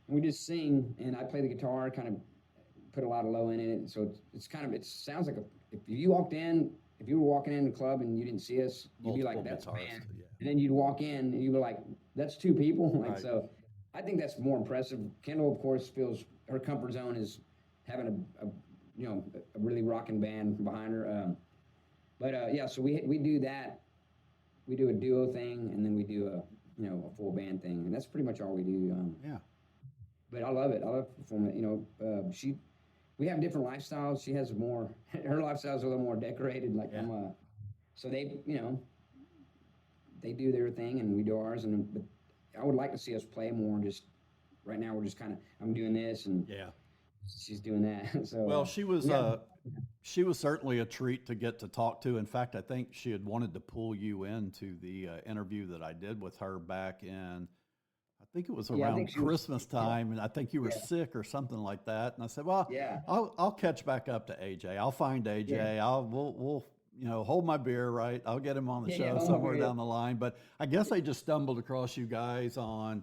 We just sing, and I play the guitar, kind of put a lot of low in it. So it sounds like if you were walking in the club and you didn't see us, you'd be like, that's a band. Yeah. And then you'd walk in and you'd be like, that's two people. Right. So I think that's more impressive. Kendall, of course, feels her comfort zone is having a really rocking band behind her. So we do that. We do a duo thing, and then we do a full band thing, and that's pretty much all we do. But I love it. I love performing. We have different lifestyles. She has more. Her lifestyle's a little more decorated. So they do their thing, and we do ours. But I would like to see us play more. Just right now, we're just kind of I'm doing this, and she's doing that. So well, she was certainly a treat to get to talk to. In fact, I think she had wanted to pull you into the interview that I did with her back in, I think it was around Christmas time, and I think you were sick or something like that. And I said, well, I'll catch back up to AJ. I'll find AJ. Yeah. We'll hold my beer, right? I'll get him on the show somewhere down the line. But I guess I just stumbled across you guys on,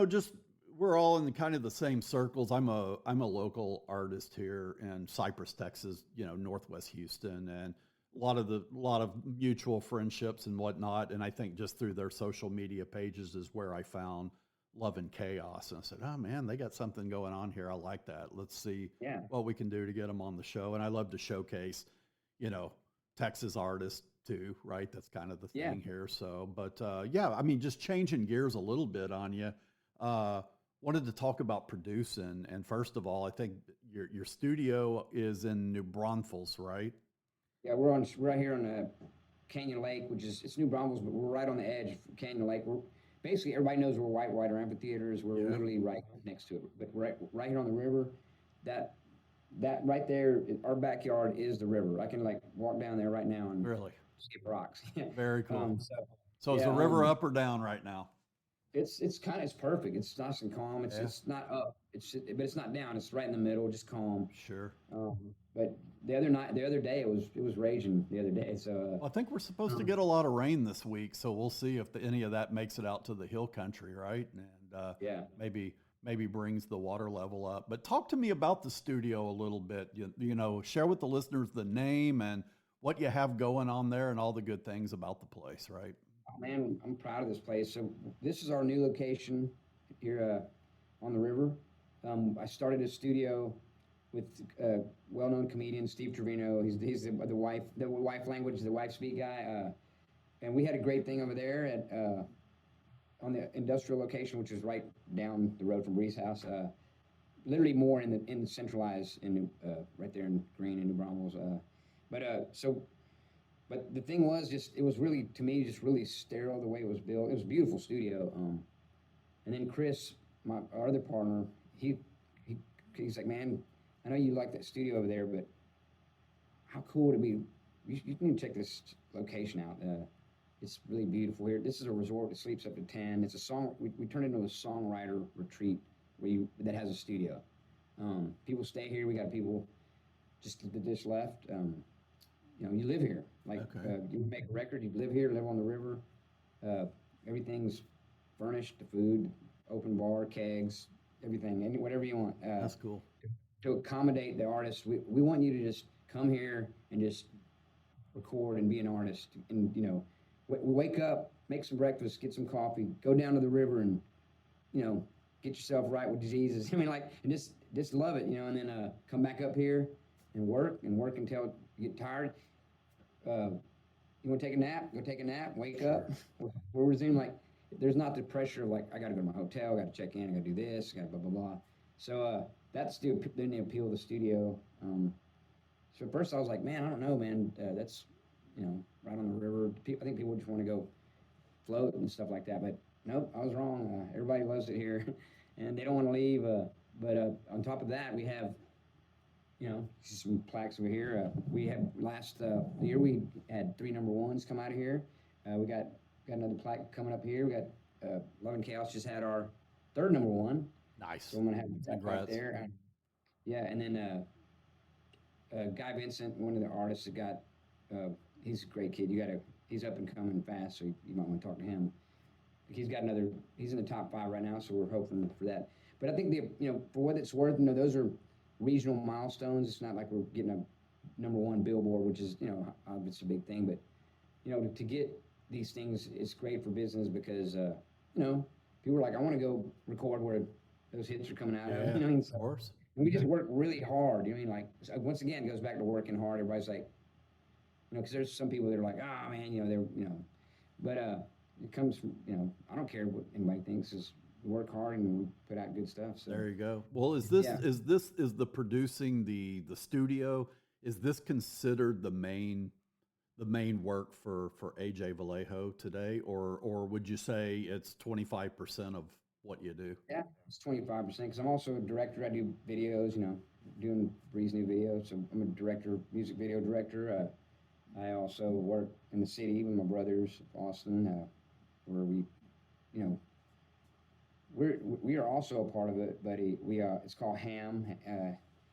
just we're all in kind of the same circles. I'm a local artist here in Cypress, Texas, Northwest Houston, and a lot of mutual friendships and whatnot. And I think just through their social media pages is where I found Love and Chaos. And I said, oh man, they got something going on here. I like that. Let's see what we can do to get them on the show. And I love to showcase, Texas artists too, right? That's kind of the thing here. So, but just changing gears a little bit on you. Wanted to talk about producing, and first of all, I think your studio is in New Braunfels, right? Yeah, we're right here on Canyon Lake, which is it's New Braunfels, but we're right on the edge of Canyon Lake. We're basically everybody knows where Whitewater Amphitheater is. We're literally right next to it, but we're right here on the river. That right there, our backyard is the river. I can walk down there right now and really skip rocks. Very cool. So is the river up or down right now? It's perfect. It's nice and calm. It's not up. But it's not down. It's right in the middle, just calm. Sure. But the other day it was raging. The other day, so I think we're supposed to get a lot of rain this week. So we'll see if any of that makes it out to the hill country, right? And maybe brings the water level up. But talk to me about the studio a little bit. Share with the listeners the name and what you have going on there and all the good things about the place, right? Man, I'm proud of this place. So this is our new location here on the river. I started a studio with well-known comedian Steve Trevino. He's the wife language, the wife speak guy. And we had a great thing over there at on the industrial location, which is right down the road from Bree's house. Literally more in the centralized right there in Green and New Braunfels. But the thing was it was really, to me, just really sterile the way it was built. It was a beautiful studio. And then Chris, our other partner, he's like, man, I know you like that studio over there, but how cool would it be? You need to check this location out. It's really beautiful here. This is a resort that sleeps up to 10. It's a song. We turned it into a songwriter retreat that has a studio. People stay here. We got people just left. You live here. Like you would make a record, you'd live here, live on the river. Everything's furnished, the food, open bar, kegs, everything, whatever you want. That's cool. To accommodate the artists, we want you to just come here and just record and be an artist. And wake up, make some breakfast, get some coffee, go down to the river, and get yourself right with Jesus. I mean, and just love it, and then come back up here and work until you get tired. You want to take a nap? Go take a nap. Wake up. We'll resume. There's not the pressure of I got to go to my hotel. I got to check in. I got to do this. I got blah blah blah. So that's the appeal of the studio. So at first I was like, man, I don't know, man. That's right on the river. I think people just want to go float and stuff like that. But nope, I was wrong. Everybody loves it here, and they don't want to leave. But on top of that, we have some plaques over here. We had last year we had 3 number ones come out of here. We got another plaque coming up here. We got Love and Chaos just had our 3rd number one. Nice. So I'm gonna have that right Congrats. there. And then Guy Vincent, one of the artists that got. He's a great kid. He's up and coming fast, so you might want to talk to him. He's in the top 5 right now, so we're hoping for that. But I think for what it's worth, those are regional milestones. It's not like we're getting a number 1 Billboard, which is, it's a big thing. But, to get these things, it's great for business because, people are like, I want to go record where those hits are coming out. Yeah, of course. And we just work really hard. Once again, it goes back to working hard. Everybody's like, because there's some people that are like, oh man, but it comes from, I don't care what anybody thinks. Is we work hard and we put out good stuff. So there you go. Well, is the producing the studio? Is this considered the main work for AJ Vallejo today, or would you say it's 25% of what you do? Yeah, it's 25% because I'm also a director. I do videos, doing Bree's new videos. So I'm a director, music video director. I also work in the city with my brothers, Austin, where we are also a part of it, buddy. It's called HAM,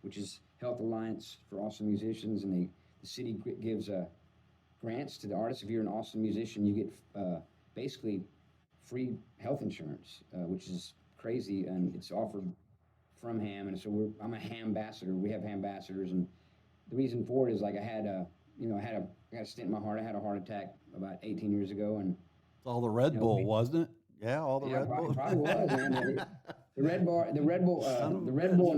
which is Health Alliance for Austin Musicians, and the city gives grants to the artists. If you're an Austin musician, you get basically free health insurance, which is crazy, and it's offered from HAM. And so I'm a HAM ambassador. We have HAM ambassadors, and the reason for it is I had a stent in my heart. I had a heart attack about 18 years ago, and it's all the Red Bull, wasn't it? Yeah, all the Red Bull. Probably was, man. The Red Bull, and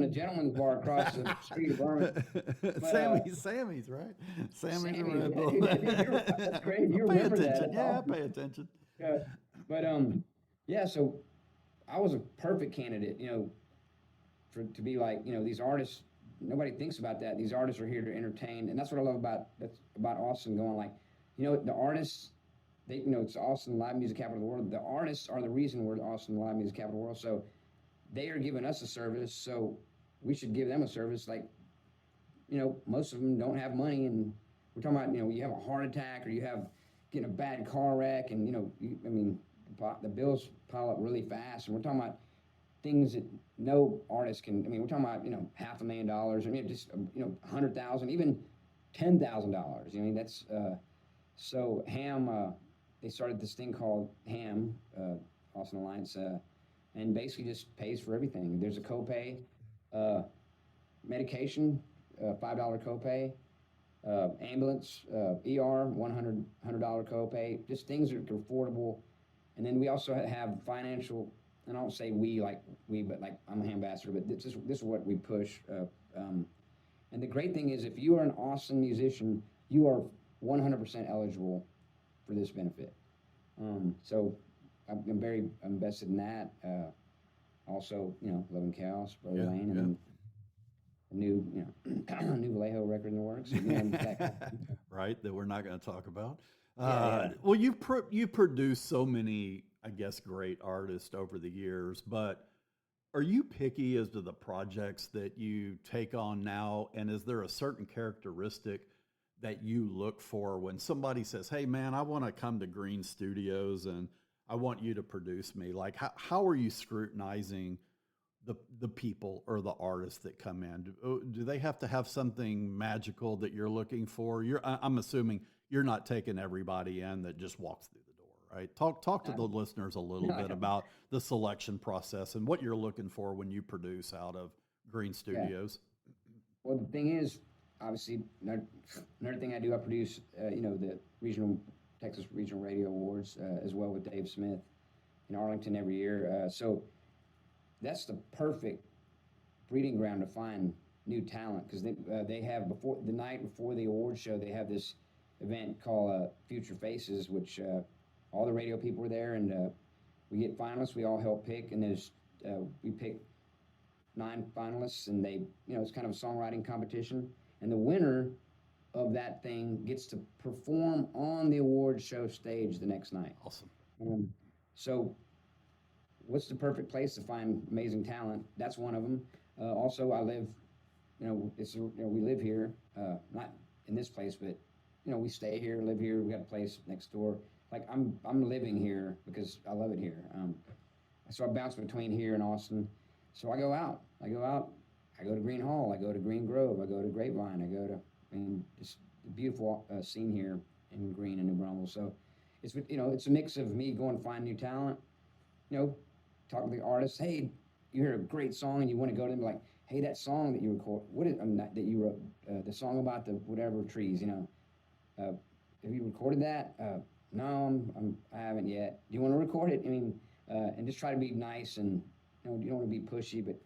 the gentleman's bar across the street of Burma. Sammy's right. Sammy's the Red Bull. That's great. You remember that? Yeah, I pay attention. So I was a perfect candidate, to be like, these artists. Nobody thinks about that. These artists are here to entertain, and that's what I love about Austin. Going the artists. It's Austin Live Music Capital of the World. The artists are the reason we're the Austin Live Music Capital of the World. So they are giving us a service, so we should give them a service. Most of them don't have money, and we're talking about, you have a heart attack or you have getting a bad car wreck, and, the bills pile up really fast. And we're talking about things that no artist can, we're talking about, $500,000, just, $100,000, even $10,000. That's, so HAM, they started this thing called HAM, Austin Alliance, and basically just pays for everything. There's a copay, medication, $5 copay, ambulance, ER, $100 copay, just things that are affordable. And then we also have financial, and I don't say but I'm a ambassador, but this is what we push. And the great thing is, if you are an Austin musician, you are 100% eligible for this benefit. So I'm very invested in that. Also, Love and Chaos, Brody Lane, and then a new, new Vallejo record in the works. Right, that we're not going to talk about. Well, you produced so many, I guess, great artists over the years, but are you picky as to the projects that you take on now? And is there a certain characteristic that you look for when somebody says, hey man, I want to come to Grüne Studios and I want you to produce me? Like, how are you scrutinizing the people or the artists that come in? Do they have to have something magical that you're looking for? I'm assuming you're not taking everybody in that just walks through the door, right? Talk to the listeners a little bit about the selection process and what you're looking for when you produce out of Grüne Studios. Well, the thing is, obviously, another thing I do, I produce, the Texas Regional Radio Awards as well with Dave Smith in Arlington every year. So that's the perfect breeding ground to find new talent, because they have the night before the award show, they have this event called Future Faces, which all the radio people are there, and we get finalists. We all help pick, and we pick 9 finalists, and it's kind of a songwriting competition, and the winner of that thing gets to perform on the award show stage the next night. Awesome. So what's the perfect place to find amazing talent? That's one of them. Also, I live, we live here, not in this place, but we stay here, live here. We got a place next door. Like I'm living here because I love it here. So I bounce between here and Austin. So I go out. I go to Green Hall. I go to Green Grove. I go to Grapevine. It's a beautiful scene here in Green and New Braunfels. So it's a mix of me going to find new talent, talking to the artists. Hey, you hear a great song and you want to go to them like, hey, that song that you record, that you wrote, the song about the whatever trees, have you recorded that? No, I haven't yet. Do you want to record it? And just try to be nice, and you don't want to be pushy, but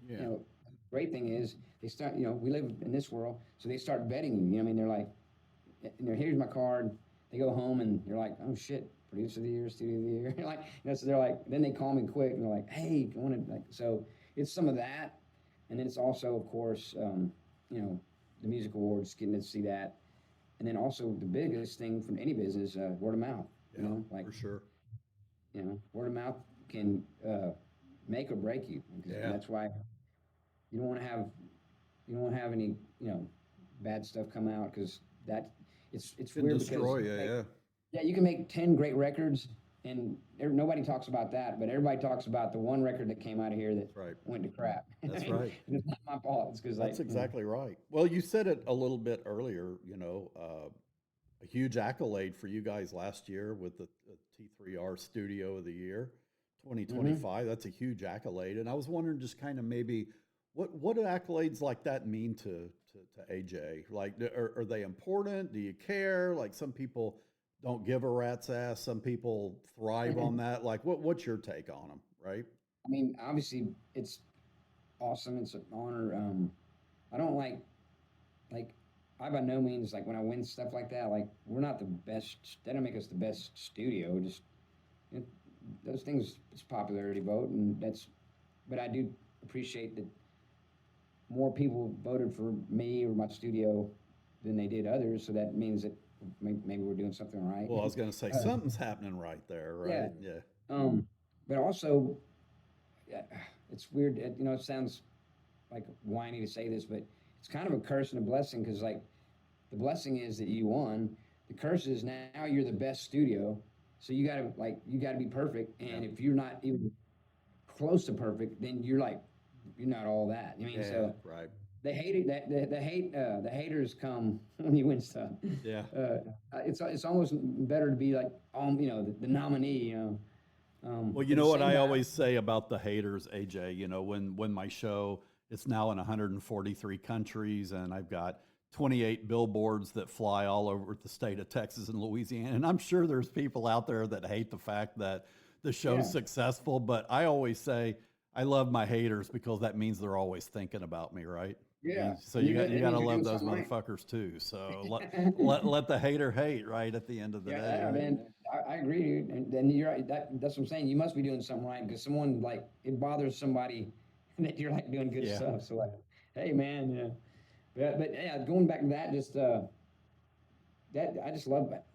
great thing is they start, we live in this world, so they start vetting you. They're like, here's my card. They go home and you're like, oh shit, producer of the year, studio of the year. So they're like, then they call me quick and they're like, hey, I want to, so it's some of that. And then it's also, of course, the music awards, getting to see that. And then also the biggest thing from any business, word of mouth. For sure. Word of mouth can make or break you. That's why you don't want to have any bad stuff come out, because it's can weird. Destroy you. Yeah, you can make 10 great records, and nobody talks about that, but everybody talks about the one record that came out of here that went to crap. That's right. It's not my fault. It's because that's exactly right. Well, you said it a little bit earlier. A huge accolade for you guys last year with the T3R Studio of the Year 2025. Mm-hmm. That's a huge accolade, and I was wondering just kind of maybe what do accolades like that mean to AJ? Like, are they important? Do you care? Like, some people don't give a rat's ass. Some people thrive on that. Like, what's your take on them, right? Obviously, it's awesome. It's an honor. I don't like I by no means, like, when I win stuff like that, like, we're not the best. That don't make us the best studio. Just those things, it's popularity vote, and but I do appreciate that more people voted for me or my studio than they did others. So that means that maybe we're doing something right. Well, I was going to say something's happening right there, right? Yeah. But also, it's weird. It sounds like whiny to say this, but it's kind of a curse and a blessing, because like the blessing is that you won. The curse is now you're the best studio, so you gotta be perfect. And if you're not even close to perfect, then you're not all that. So right. They hate it. The haters come when you win stuff. Yeah. It's almost better to be like, the nominee. Well, you know what I always say about the haters, AJ. When my show, it's now in 143 countries, and I've got 28 billboards that fly all over the state of Texas and Louisiana, and I'm sure there's people out there that hate the fact that the show's successful. But I always say I love my haters because that means they're always thinking about me, right? Yeah. So you got to love those motherfuckers too. So let the hater hate, right, at the end of the day. Yeah, right? Man, I agree, dude. And you're right. That's what I'm saying. You must be doing something right, because someone, like, it bothers somebody that you're like doing good stuff. So like, hey man, but yeah, going back to that, just that I just love that.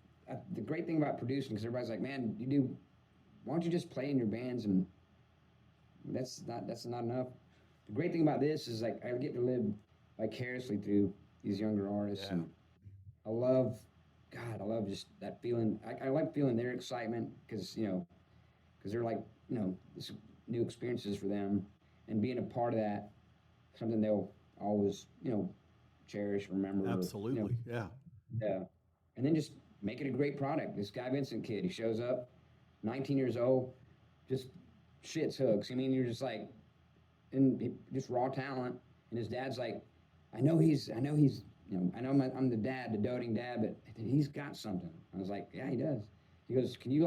The great thing about producing, because everybody's like, man, why don't you just play in your bands? And that's not enough. The great thing about this is, like, I get to live vicariously through these younger artists, and I love, God, I love just that feeling. I like feeling their excitement because they're like, this new experiences for them, and being a part of that, something they'll always, cherish, remember. Absolutely, yeah. Yeah, and then just make it a great product. This guy Vincent kid, he shows up, 19 years old, just shits hooks. I mean, you're just like, just raw talent. And his dad's like, I know I'm the dad, the doting dad, but he's got something. I was like, yeah, he does. He goes, can you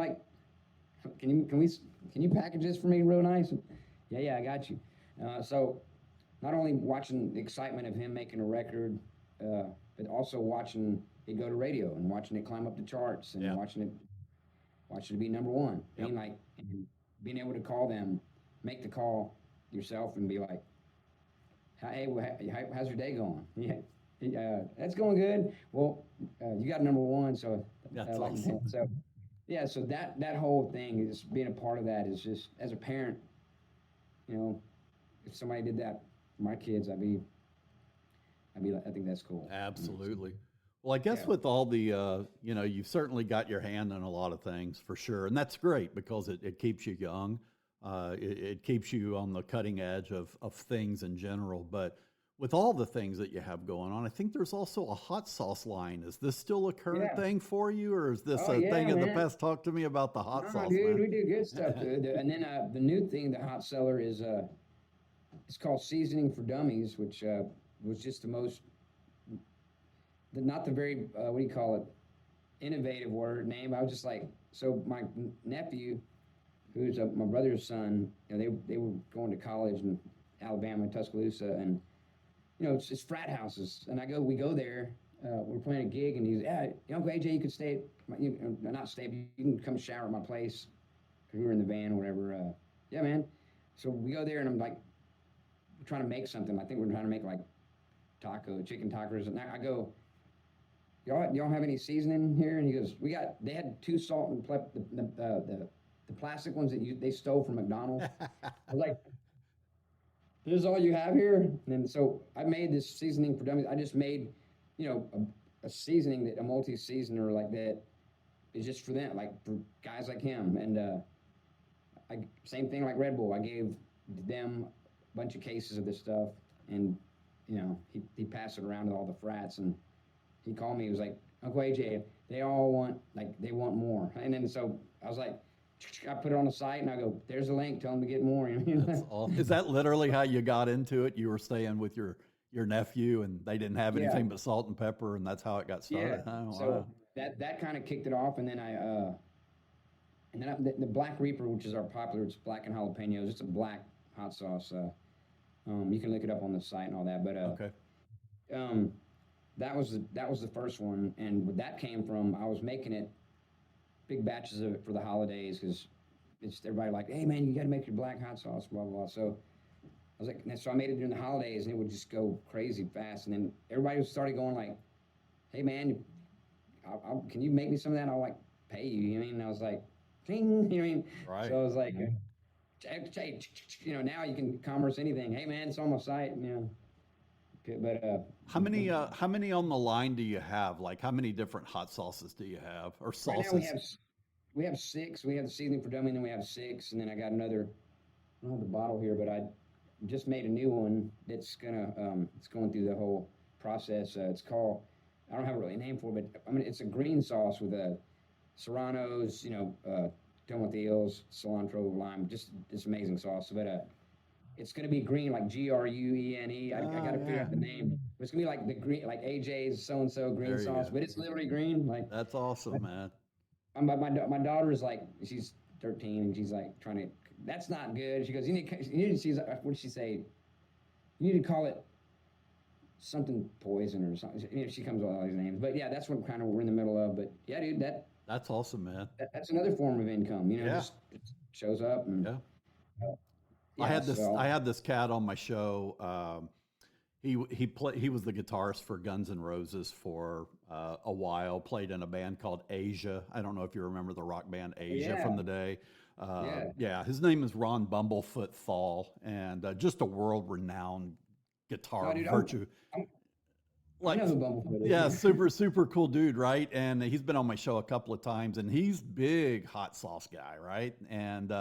package this for me real nice? Yeah, I got you. So not only watching the excitement of him making a record, but also watching it go to radio and watching it climb up the charts and watching it be number one. Yep. And being able to call them, make the call yourself and be like, hey, how's your day going? Yeah, that's going good. Well, you got number one, so that's awesome. So that whole thing is being a part of that is just, as a parent, if somebody did that for my kids, I'd be like, I think that's cool. Absolutely. Well, I guess with all the, you've certainly got your hand in a lot of things for sure. And that's great because it keeps you young. It keeps you on the cutting edge of things in general. But with all the things that you have going on, I think there's also a hot sauce line. Is this still a current thing for you, or is this a thing of the past? Talk to me about the hot sauce, dude, man. we do good stuff, dude. And then the new thing, the hot seller, is it's called Seasoning for Dummies, which was just not the very, innovative name. I was just like, so my nephew, who's my brother's son, they were going to college in Alabama, Tuscaloosa, and it's frat houses. And we go there, we're playing a gig, and he's, Uncle AJ, you could stay, not stay, but you can come shower at my place, because we were in the van or whatever. Yeah, man. So we go there, and I'm like, we're trying to make something. I think we're trying to make like chicken tacos, and I go, y'all have any seasoning here? And he goes, they had 2 salt and the plastic ones that they stole from McDonald's. I was like, this is all you have here? And then, so I made this seasoning for dummies. I just made, a seasoning, a multi-seasoner like that is just for them, like for guys like him. And same thing like Red Bull. I gave them a bunch of cases of this stuff, and he passed it around to all the frats, and he called me. He was like, Uncle AJ, they want more. And then so I was like, I put it on the site, and I go, there's a link, tell them to get more. That's awesome. Is that literally how you got into it? You were staying with your nephew, and they didn't have anything but salt and pepper, and that's how it got started? Yeah. Oh, So wow. that kind of kicked it off, and then the Black Reaper, which is our popular, it's black and jalapenos. It's a black hot sauce. You can look it up on the site and all that. But okay. That was the first one, and where that came from, I was making it, big batches of it for the holidays, because it's everybody like, hey man, you got to make your black hot sauce, blah blah blah. So I was like, so I made it during the holidays, and it would just go crazy fast, and then everybody started going like, hey man, can you make me some of that? I'll like pay you. You know what I mean? And I was like, ding, you know what I mean? Right. So I was like, now you can commerce anything. Hey man, it's on my site, But how many on the line do you have? Like, how many different hot sauces do you have, or sauces? Right now we have 6. We have the seasoning for dummy, and then we have 6, and then I got another. I don't have the bottle here, but I just made a new one that's gonna it's going through the whole process. It's called, I don't have a really name for it, but it's a green sauce with serranos, tomatillos, cilantro, lime. Just this amazing sauce. But it's going to be green, like Grune. I got to figure out the name. It's going to be like the green, like AJ's so-and-so green sauce, but it's literally green. Like, that's awesome, man. My daughter is like, she's 13, and she's like trying to, that's not good. She goes, she's like, what did she say? You need to call it something poison or something. She comes with all these names. But yeah, that's what kind of we're in the middle of. But yeah, dude, that's awesome, man. That's another form of income, just it shows up. And, I had this cat on my show. He was the guitarist for Guns N' Roses for a while. Played in a band called Asia. I don't know if you remember the rock band Asia from the day. His name is Ron Bumblefoot Thal, and just a world-renowned guitar virtue. I know who Bumblefoot is. Yeah, super cool dude, right? And he's been on my show a couple of times, and he's big hot sauce guy, right? And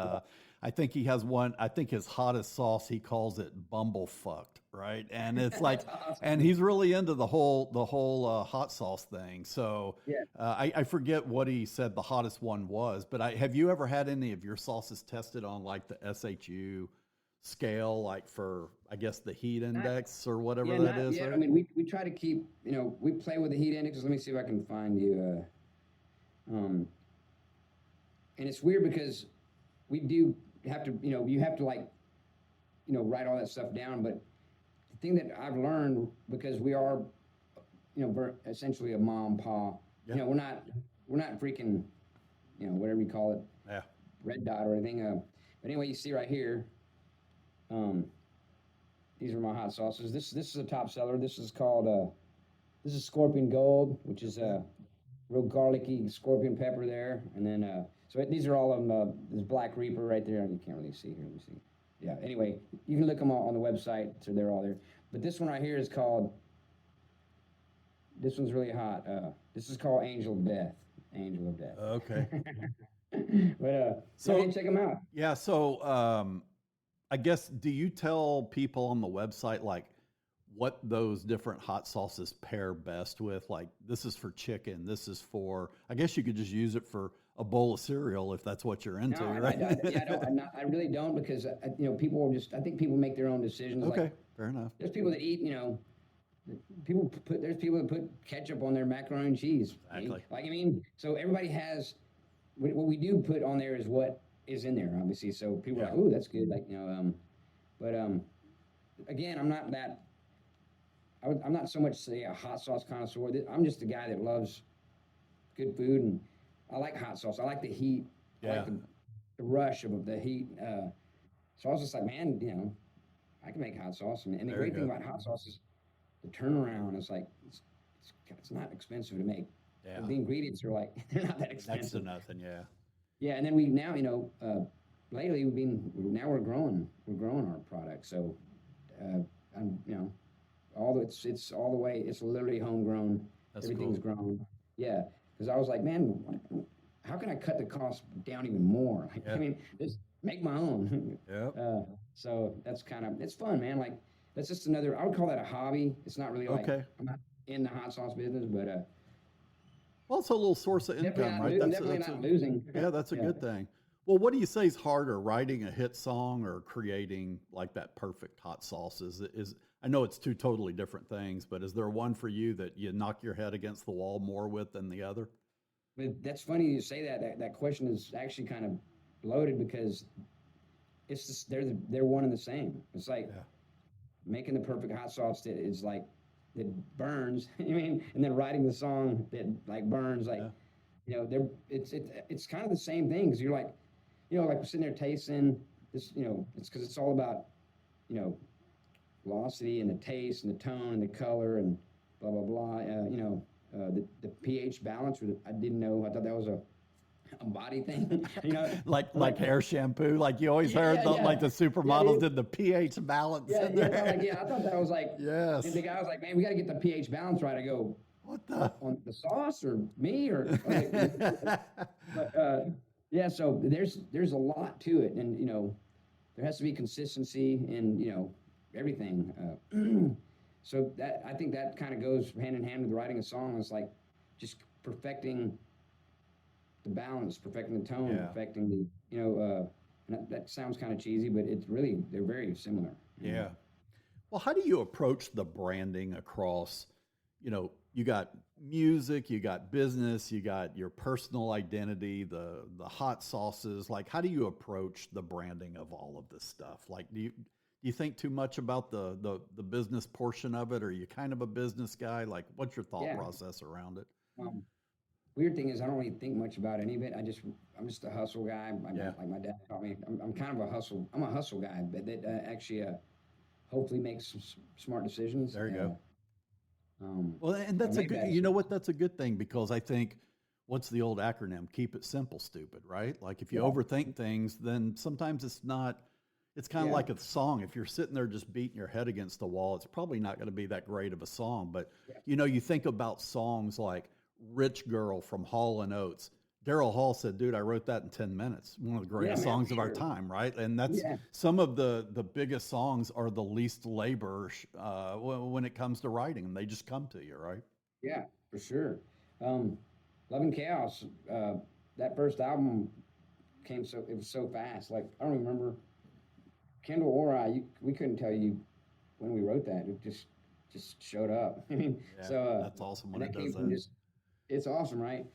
I think he has one. I think his hottest sauce, he calls it Bumblefucked, right? And it's like, Awesome. and he's really into the whole hot sauce thing. So Yeah. I forget what he said the hottest one was, but have you ever had any of your sauces tested on like the SHU scale, like for, I guess, the heat index or whatever that is? Yeah, right? I mean, we try to keep, we play with the heat indexes. Let me see if I can find you. And it's weird because we do have to, you have to like, write all that stuff down. But the thing that I've learned, because we are, we're essentially a mom and pa. Yeah. We're not freaking, whatever you call it, Yeah. red dot or anything. But anyway, you see right here. These are my hot sauces. This is a top seller. This is called this is Scorpion Gold, which is a real garlicky scorpion pepper there. And then so these are all of them. There's Black Reaper right there. You can't really see here. Let me see. Yeah. Anyway, you can look them all on the website, so they're all there. But this one right here is called. This one's really hot. This is called Angel of Death. Angel of Death. Okay. But So- so check them out. Yeah. So, I guess, do you tell people on the website like what those different hot sauces pair best with? Like, this is for chicken. This is for. I guess you could just use it for a bowl of cereal if that's what you're into, No, right? I really don't, because people are just. I think people make their own decisions. Okay, Like, fair enough. there's people that eat. There's people that put ketchup on their macaroni and cheese. Exactly. Like, I mean, so everybody has. What we do put on there is what is in there, obviously. So people are like, "Ooh, that's good." Like, but again, I'm not that. I'm not so much, say, a hot sauce connoisseur. I'm just a guy that loves good food, and I like hot sauce. I like the heat. I like the rush of the heat. So I was just like, man, I can make hot sauce. And the There great you thing go. about hot sauce is the turnaround is like, it's not expensive to make. Yeah. The ingredients are like, they're not that expensive. Next to nothing. Yeah. Yeah, and then we now, lately we're growing our product. So, it's all the way. It's literally homegrown. That's Everything's cool. grown. Yeah, because I was like, man, how can I cut the cost down even more? Like, Yeah. I mean, just make my own. Yep. So that's it's fun, man. Like, that's just another. I would call that a hobby. It's not really like Okay. I'm not in the hot sauce business, but Well, it's a little source of definitely income, not, right? definitely not losing. Yeah, that's a Yeah. good thing. Well, what do you say is harder, writing a hit song or creating like that perfect hot sauce? Is I know it's two totally different things, but is there one for you that you knock your head against the wall more with than the other? But that's funny you say that. That question is actually kind of loaded, because it's just they're one and the same. It's like making the perfect hot sauce that is like that burns. I mean, and then writing the song that like burns. Like it's kind of the same thing, because you're like, like we're sitting there tasting this. It's because it's all about velocity and the taste and the tone and the color and blah blah blah. The pH balance. I didn't know. I thought that was a body thing. like hair shampoo. Like you always heard like the supermodels did the pH balance in there. I thought that was like. Yes. And the guy was like, "Man, we got to get the pH balance right." I go, What the? on the sauce or me or but so there's a lot to it, and there has to be consistency in everything. So that, I think that kind of goes hand in hand with writing a song. It's like just perfecting the balance, perfecting the tone, perfecting the and that sounds kind of cheesy, but it's really, they're very similar. Yeah. Well, how do you approach the branding across, you got music, you got business, you got your personal identity, the hot sauces. Like, how do you approach the branding of all of this stuff? Like, do you think too much about the business portion of it? Or are you kind of a business guy? Like, what's your thought process around it? Weird thing is, I don't really think much about any of it. I'm just a hustle guy. Like my dad taught me. I'm kind of a hustle. I'm a hustle guy, but that actually hopefully makes some smart decisions. There you go. Well, and that's a good. You know what? That's a good thing, because I think, what's the old acronym? Keep it simple, stupid. Right? Like if you overthink things, then sometimes it's It's kind of like a song. If you're sitting there just beating your head against the wall, it's probably not going to be that great of a song. But, you know, you think about songs like Rich Girl from Hall and Oates. Daryl Hall said, dude, I wrote that in 10 minutes. One of the greatest songs of our time, right? And that's some of the biggest songs are the least labor when it comes to writing, and they just come to you, right? Yeah, for sure. Love and Chaos, that first album it was so fast. Like, I don't remember, Kendall or I, we couldn't tell you when we wrote that. It just showed up. I mean, that's awesome when it does that. It's awesome, right?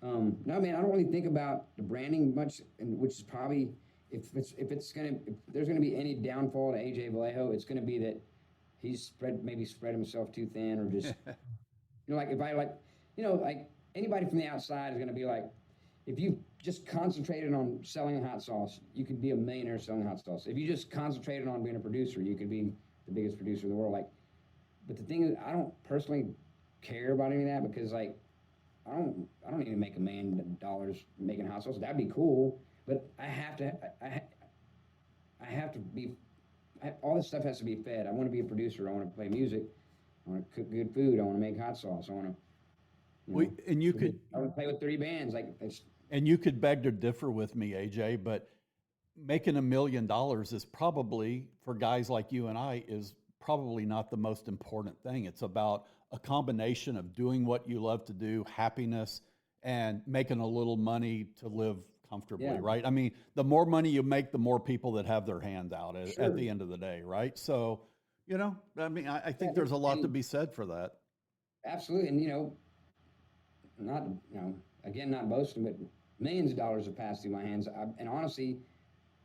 No, man, I don't really think about the branding much, and which is probably if there's gonna be any downfall to AJ Vallejo, it's gonna be that he's spread himself too thin, or just like if I like anybody from the outside is gonna be like, if you just concentrated on selling hot sauce, you could be a millionaire selling hot sauce. If you just concentrated on being a producer, you could be the biggest producer in the world. Like, but the thing is, I don't personally care about any of that, because like, I don't need to make $1 million making hot sauce. That'd be cool, but I have to be. All this stuff has to be fed. I want to be a producer. I want to play music. I want to cook good food. I want to make hot sauce. I want to. I want to play with 30 bands. And you could beg to differ with me, AJ, but making $1 million is probably, for guys like you and I, is probably not the most important thing. It's about a combination of doing what you love to do, happiness, and making a little money to live comfortably, right? I mean, the more money you make, the more people that have their hand out at the end of the day, right? So, you know, I mean, I think there's a lot to be said for that. Absolutely. And, again, not boasting, but millions of dollars have passed through my hands. And honestly,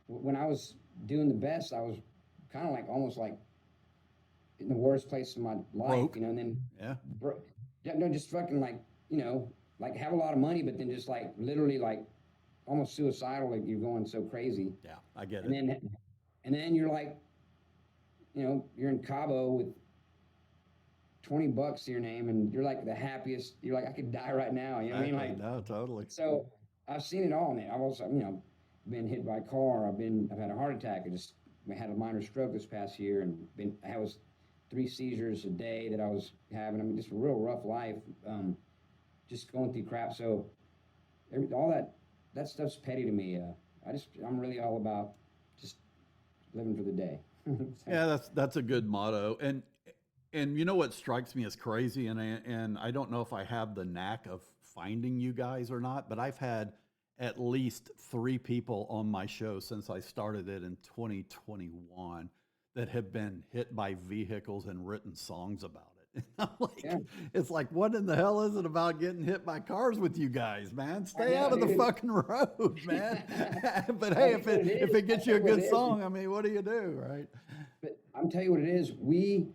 when I was doing the best, I was kind of like almost like in the worst place in my life, and then just fucking like, like have a lot of money, but then just like literally like almost suicidal, like you're going so crazy. Yeah, I get it. And then you're like, you're in Cabo with $20 to your name, and you're like the happiest. You're like, I could die right now. You know what I mean? Like, no, totally. So I've seen it all, man. I've also, been hit by a car. I've had a heart attack. I had a minor stroke this past year, and I was 3 seizures a day that I was having. I mean, just a real rough life, just going through crap. So all that stuff's petty to me. I'm really all about just living for the day. Yeah, that's a good motto. And you know what strikes me as crazy, and I don't know if I have the knack of finding you guys or not, but I've had at least 3 people on my show since I started it in 2021 that have been hit by vehicles and written songs about it. And I'm like, It's like, what in the hell is it about getting hit by cars with you guys, man? Stay out of the fucking road, man. But hey, if it gets you a good song, I mean, what do you do, right? But I'm telling you what it is. We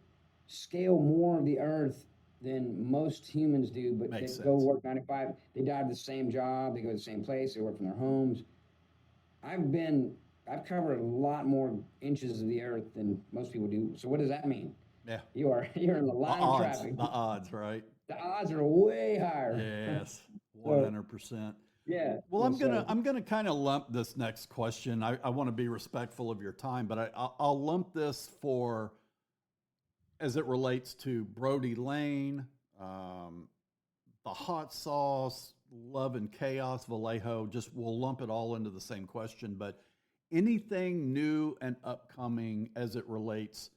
scale more of the earth than most humans do, but they go work 9 to 5. They die at the same job. They go to the same place. They work from their homes. I've covered a lot more inches of the earth than most people do. So what does that mean? Yeah. You're in the line of traffic. The odds, right? The odds are way higher. Yes. 100%. Yeah. Well, I'm gonna kind of lump this next question. I want to be respectful of your time, but I'll lump this for as it relates to Brody Lane, the hot sauce, Love and Chaos, Vallejo. We'll lump it all into the same question. But anything new and upcoming as it relates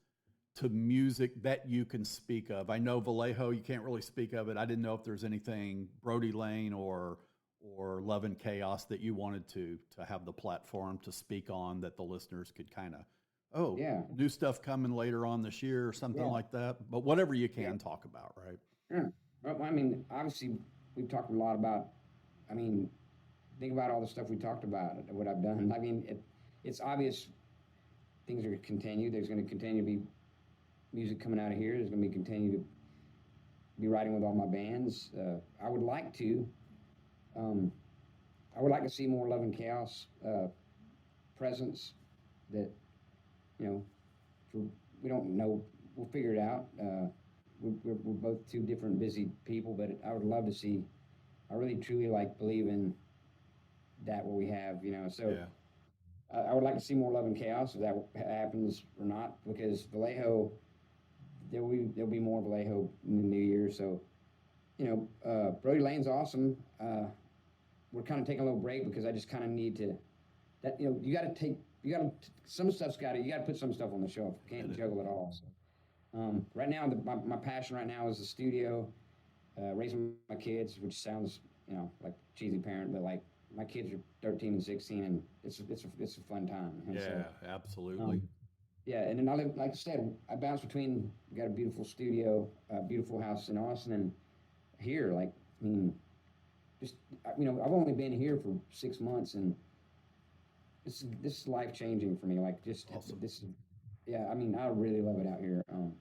to music that you can speak of? I know Vallejo, you can't really speak of it. I didn't know if there's anything Brody Lane or Love and Chaos that you wanted to have the platform to speak on that the listeners could kind of, new stuff coming later on this year or something like that. But whatever you can talk about, right? Yeah. Well, I mean, obviously, we've talked a lot about, think about all the stuff we talked about, what I've done. I mean, it's obvious things are going to continue. There's going to continue to be music coming out of here. There's going to be continue to be writing with all my bands. I would like to see more Love and Chaos presence that, we don't know. We'll figure it out. We're both 2 different busy people, but I would love to see. I really truly believe in that what we have, So I would like to see more Love and Chaos if that happens or not, because Vallejo, there'll be more Vallejo in the new year. So, Brody Lane's awesome. We're kind of taking a little break because I just kind of need to. Some stuff's got to. You got to put some stuff on the shelf. You can't juggle it all. So, right now, my passion right now is the studio, raising my kids, which sounds like a cheesy parent, but like my kids are 13 and 16, and it's a fun time. Yeah, so, absolutely. yeah, and then like I said, I bounce between. We got a beautiful studio, a beautiful house in Austin, and here, like, I mean, I've only been here for 6 months, and this is life changing for me. Like, just Awesome. this is, yeah. I mean, I really love it out here. I'm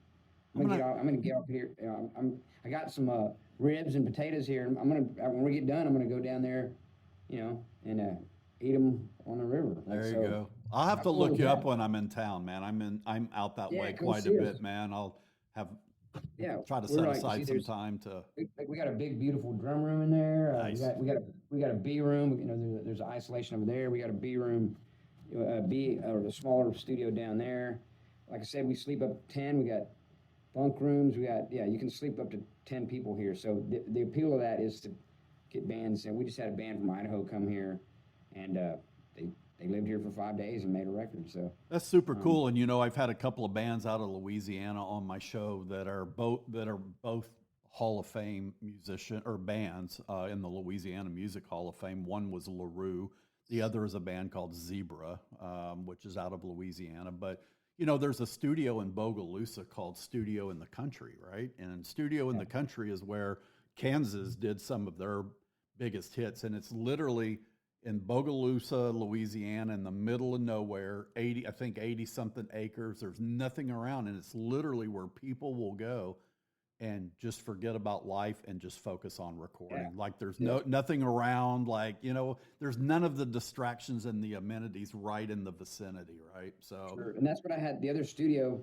gonna get up here. I got some ribs and potatoes here. And when we get done, I'm gonna go down there, and eat them on the river. There you go. I'll have to look you up when I'm in town, man. I'm out that way quite a bit, man. I'll have try to set aside some time to. We got a big, beautiful drum room in there. Nice. We got a B room. There's isolation over there. We got a B room, a smaller studio down there. Like I said, we sleep up to 10. We got bunk rooms. You can sleep up to 10 people here. So the appeal of that is to get bands. And we just had a band from Idaho come here, and they lived here for 5 days and made a record. So that's super cool. And I've had a couple of bands out of Louisiana on my show that are both Hall of Fame musician or bands in the Louisiana Music Hall of Fame. One was LaRue. The other is a band called Zebra, which is out of Louisiana. But there's a studio in Bogalusa called Studio in the Country, right? And Studio in the Country is where Kansas did some of their biggest hits, and it's literally in Bogalusa, Louisiana, in the middle of nowhere, 80 something acres. There's nothing around, and it's literally where people will go and just forget about life and just focus on recording. Yeah. Like there's nothing around, there's none of the distractions and the amenities right in the vicinity, right? So, sure. And that's what I had. The other studio,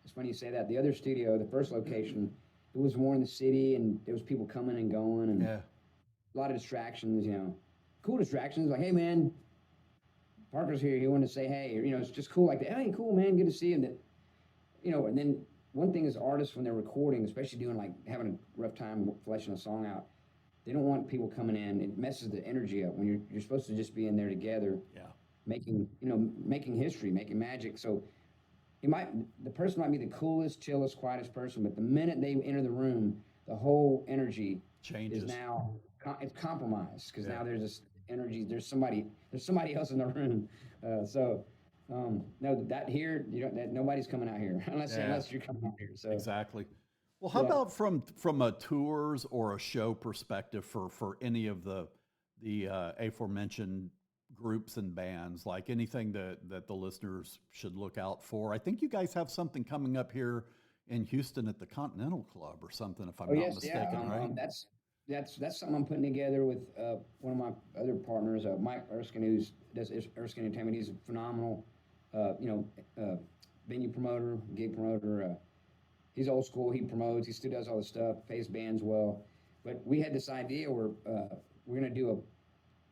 it's funny you say that. The other studio, the first location, it was more in the city, and there was people coming and going, and a lot of distractions, cool distractions, like, hey man, Parker's here, he wanted to say hey, or it's just cool, like that. Hey, cool man, good to see him. That, and then one thing is artists when they're recording, especially doing like having a rough time fleshing a song out, they don't want people coming in. It messes the energy up when you're supposed to just be in there together, making history, making magic. So the person might be the coolest, chillest, quietest person, but the minute they enter the room, the whole energy changes. Is now it's compromised because now there's this energy. There's somebody else in the room. No, that here nobody's coming out here unless you're coming out here. So exactly. Well, how about from a tours or a show perspective for any of the aforementioned groups and bands, like anything that the listeners should look out for? I think you guys have something coming up here in Houston at the Continental Club or something, if I'm not mistaken, right? That's something I'm putting together with one of my other partners, Mike Erskine, who does Erskine Entertainment. He's a phenomenal, venue promoter, gig promoter. He's old school. He promotes. He still does all the stuff. Pays bands well. But we had this idea where we're going to do a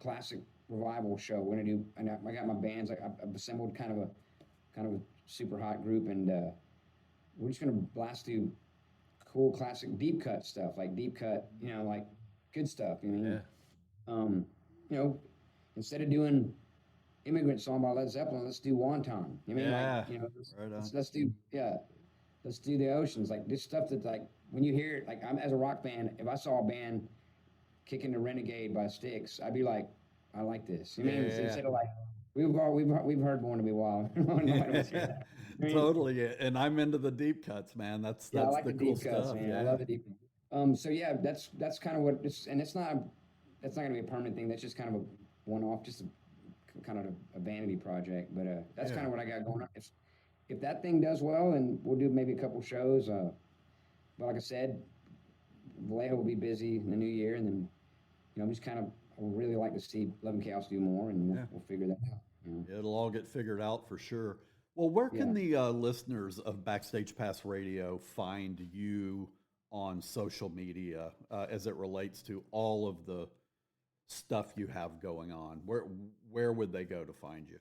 classic revival show. We're going to do, and I got my bands. I've assembled kind of a super hot group, and we're just going to blast through cool classic deep cut stuff, like deep cut, like good stuff. Instead of doing Immigrant Song by Led Zeppelin, let's do Wonton. Let's do the Oceans, like this stuff that, like, when you hear it, like, I'm as a rock band, if I saw a band kicking the Renegade by Styx, I'd be like, I like this. Instead of like, we've heard Born to Be Wild. Totally, and I'm into the deep cuts, man. That's I like the cool deep cuts, stuff. Man. I love the deep cuts. That's kind of what it's, and that's not going to be a permanent thing. That's just kind of a one-off, just kind of a vanity project. But that's kind of what I got going on. If that thing does well, then we'll do maybe a couple shows. But like I said, Vallejo will be busy in the new year, and then I'm just kind of, I would really like to see Love and Chaos do more, and we'll figure that out. It'll all get figured out for sure. Well, where can the listeners of Backstage Pass Radio find you on social media as it relates to all of the stuff you have going on? Where would they go to find you?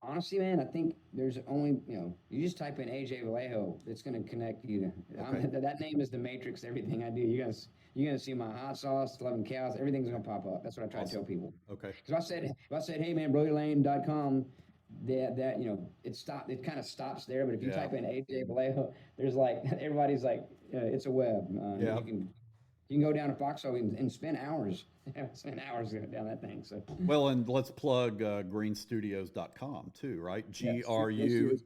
Honestly, man, I think there's only, you just type in AJ Vallejo, it's going to connect you. Okay. That name is the matrix, everything I do. You're gonna see my hot sauce, 11 cows, everything's going to pop up. That's what I try to tell people. Okay. Because if I said, hey man, BrodyLane.com, it kind of stops there. But if you type in AJ Vallejo, there's like, everybody's like, it's a web. Yeah. You can go down to Foxhole and spend hours. Spend hours down that thing. So Well, and let's plug greenstudios.com too, right? Yes, Grune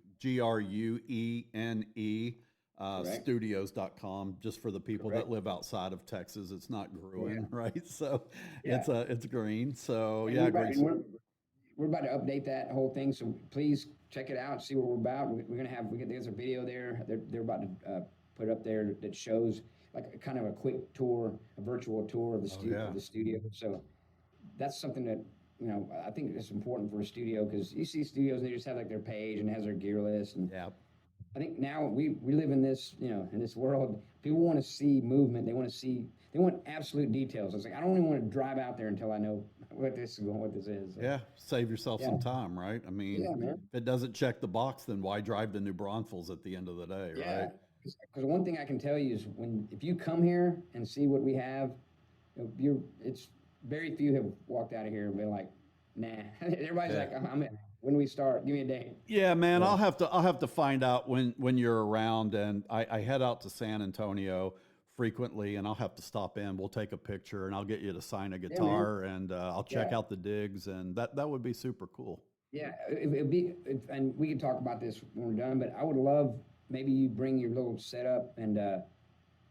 studios.com, just for the people Correct. that live outside of Texas. It's not Gruen, right? So it's green. So And yeah, we're about to update that whole thing. So please check it out, see what we're about. There's a video there. They're about to put up there that shows like kind of a quick tour, a virtual tour of the studio. Of the studio. So that's something that I think it's important for a studio, because you see studios and they just have like their page and it has their gear list. And I think now we live in this in this world. People want to see movement. They want absolute details. It's like I don't even want to drive out there until I know what this is. So. Yeah, save yourself some time, right? I mean, if it doesn't check the box, then why drive to New Braunfels at the end of the day, right? Because one thing I can tell you is if you come here and see what we have, it's very few have walked out of here and been like, nah. Everybody's like, I'm in. When do we start? Give me a date. Yeah, man, I'll have to find out when you're around, and I head out to San Antonio frequently, and I'll have to stop in. We'll take a picture, and I'll get you to sign a guitar, and I'll check out the digs, and that would be super cool. Yeah, and we can talk about this when we're done, but I would love maybe you bring your little setup and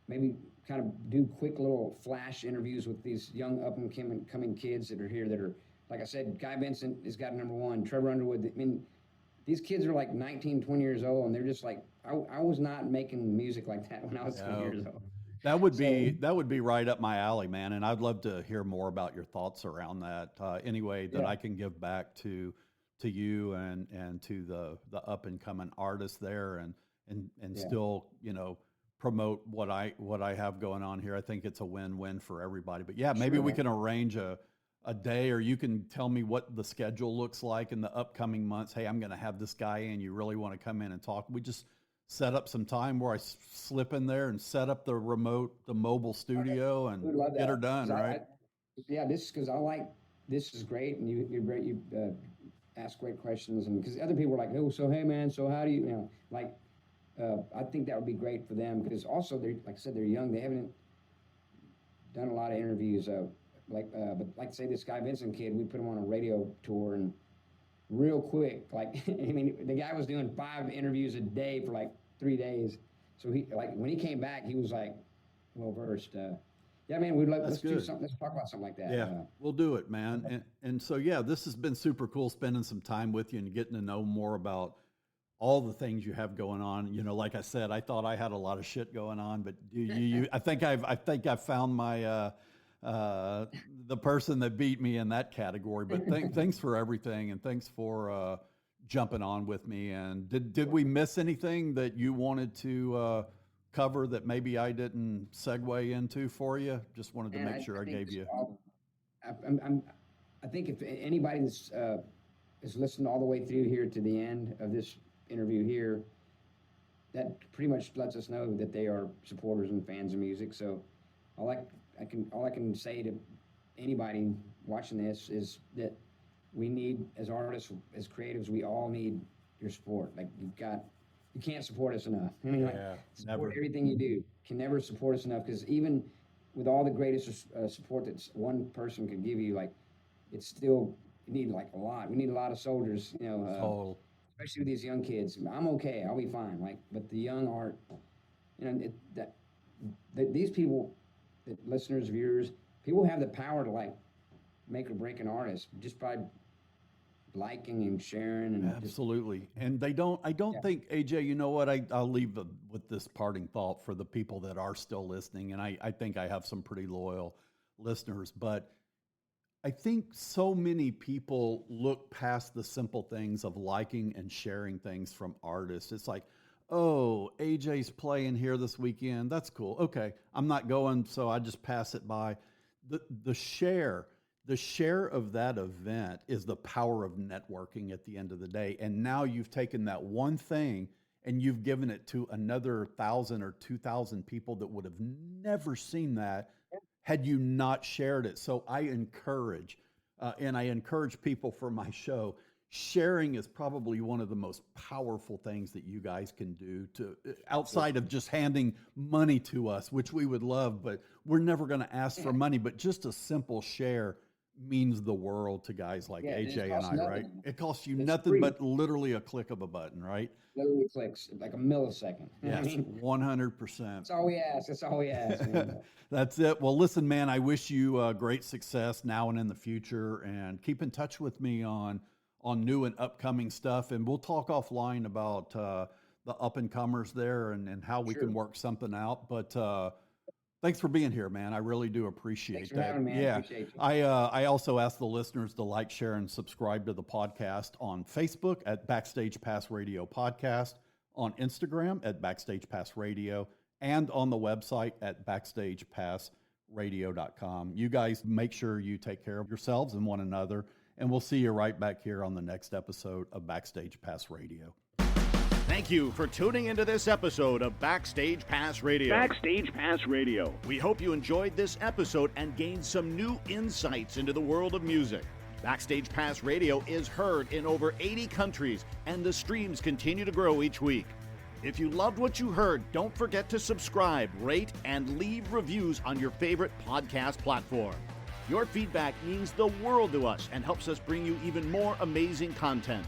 maybe kind of do quick little flash interviews with these young up and coming kids that are here that are, like I said, Guy Benson has got #1, Trevor Underwood. I mean, these kids are like 19, 20 years old, and they're just like, I was not making music like that when I was 20 years old. That would be right up my alley, man. And I'd love to hear more about your thoughts around that. Any way that I can give back to you and to the up and coming artists there, and still promote what I have going on here. I think it's a win-win for everybody. But maybe we can arrange a day, or you can tell me what the schedule looks like in the upcoming months. Hey, I'm going to have this guy in. You really want to come in and talk? We just set up some time where I slip in there and set up the mobile studio and get her done, right? This is great, and you're great. You ask great questions, and because other people are like, oh, so hey man, so how do you, I think that would be great for them, because also they're, like I said, they're young. They haven't done a lot of interviews. But like say this Guy Vincent kid, we put him on a radio tour, and real quick, like I mean, the guy was doing 5 interviews a day for like 3 days. So when he came back, he was like well versed. Yeah, man, let's do something. Let's talk about something like that. Yeah, we'll do it, man. And so this has been super cool spending some time with you and getting to know more about all the things you have going on. Like I said, I thought I had a lot of shit going on, but I think I've found my the person that beat me in that category. But thanks for everything, and thanks for jumping on with me. And did we miss anything that you wanted to cover that maybe I didn't segue into for you? Just wanted to make sure I gave you. I think if anybody is listening all the way through here to the end of this interview here, that pretty much lets us know that they are supporters and fans of music. So all I can say to anybody watching this is that we need, as artists, as creatives, we all need your support. Like you can't support us enough. I mean, support everything you do. You can never support us enough, because even with all the greatest support that one person could give you, it's still, you need a lot. We need a lot of soldiers, especially with these young kids. I'm okay, I'll be fine. But the young art, these people, the listeners, viewers, people have the power to make or break an artist just by liking and sharing. And absolutely. And I don't think, AJ, you know what, I'll leave with this parting thought for the people that are still listening. And I think I have some pretty loyal listeners, but I think so many people look past the simple things of liking and sharing things from artists. It's like, oh, AJ's playing here this weekend. That's cool. Okay, I'm not going, so I just pass it by. The share, the share of that event is the power of networking at the end of the day. And now you've taken that one thing and you've given it to another 1,000 or 2,000 people that would have never seen that had you not shared it. So I encourage, and I encourage people for my show, sharing is probably one of the most powerful things that you guys can do, to outside of just handing money to us, which we would love, but we're never going to ask for money. But just a simple share means the world to guys like AJ and I, nothing. right? It costs you It's nothing free. but literally a click of a button, right? Literally clicks, like a millisecond. You know what I Yes, mean? 100%. That's all we ask. That's all we ask. Man. That's it. Well, listen, man, I wish you great success now and in the future, and keep in touch with me on new and upcoming stuff. And we'll talk offline about the up and comers there and how we can work something out. But thanks for being here, man. I really do appreciate Thanks for that. having me. Yeah. I appreciate you. I also ask the listeners to like, share, and subscribe to the podcast on Facebook at Backstage Pass Radio Podcast, on Instagram at Backstage Pass Radio, and on the website at BackstagePassRadio.com. You guys make sure you take care of yourselves and one another, and we'll see you right back here on the next episode of Backstage Pass Radio. Thank you for tuning into this episode of Backstage Pass Radio. Backstage Pass Radio. We hope you enjoyed this episode and gained some new insights into the world of music. Backstage Pass Radio is heard in over 80 countries, and the streams continue to grow each week. If you loved what you heard, don't forget to subscribe, rate, and leave reviews on your favorite podcast platform. Your feedback means the world to us and helps us bring you even more amazing content.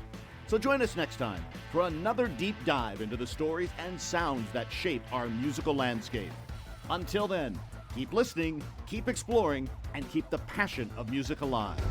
So join us next time for another deep dive into the stories and sounds that shape our musical landscape. Until then, keep listening, keep exploring, and keep the passion of music alive.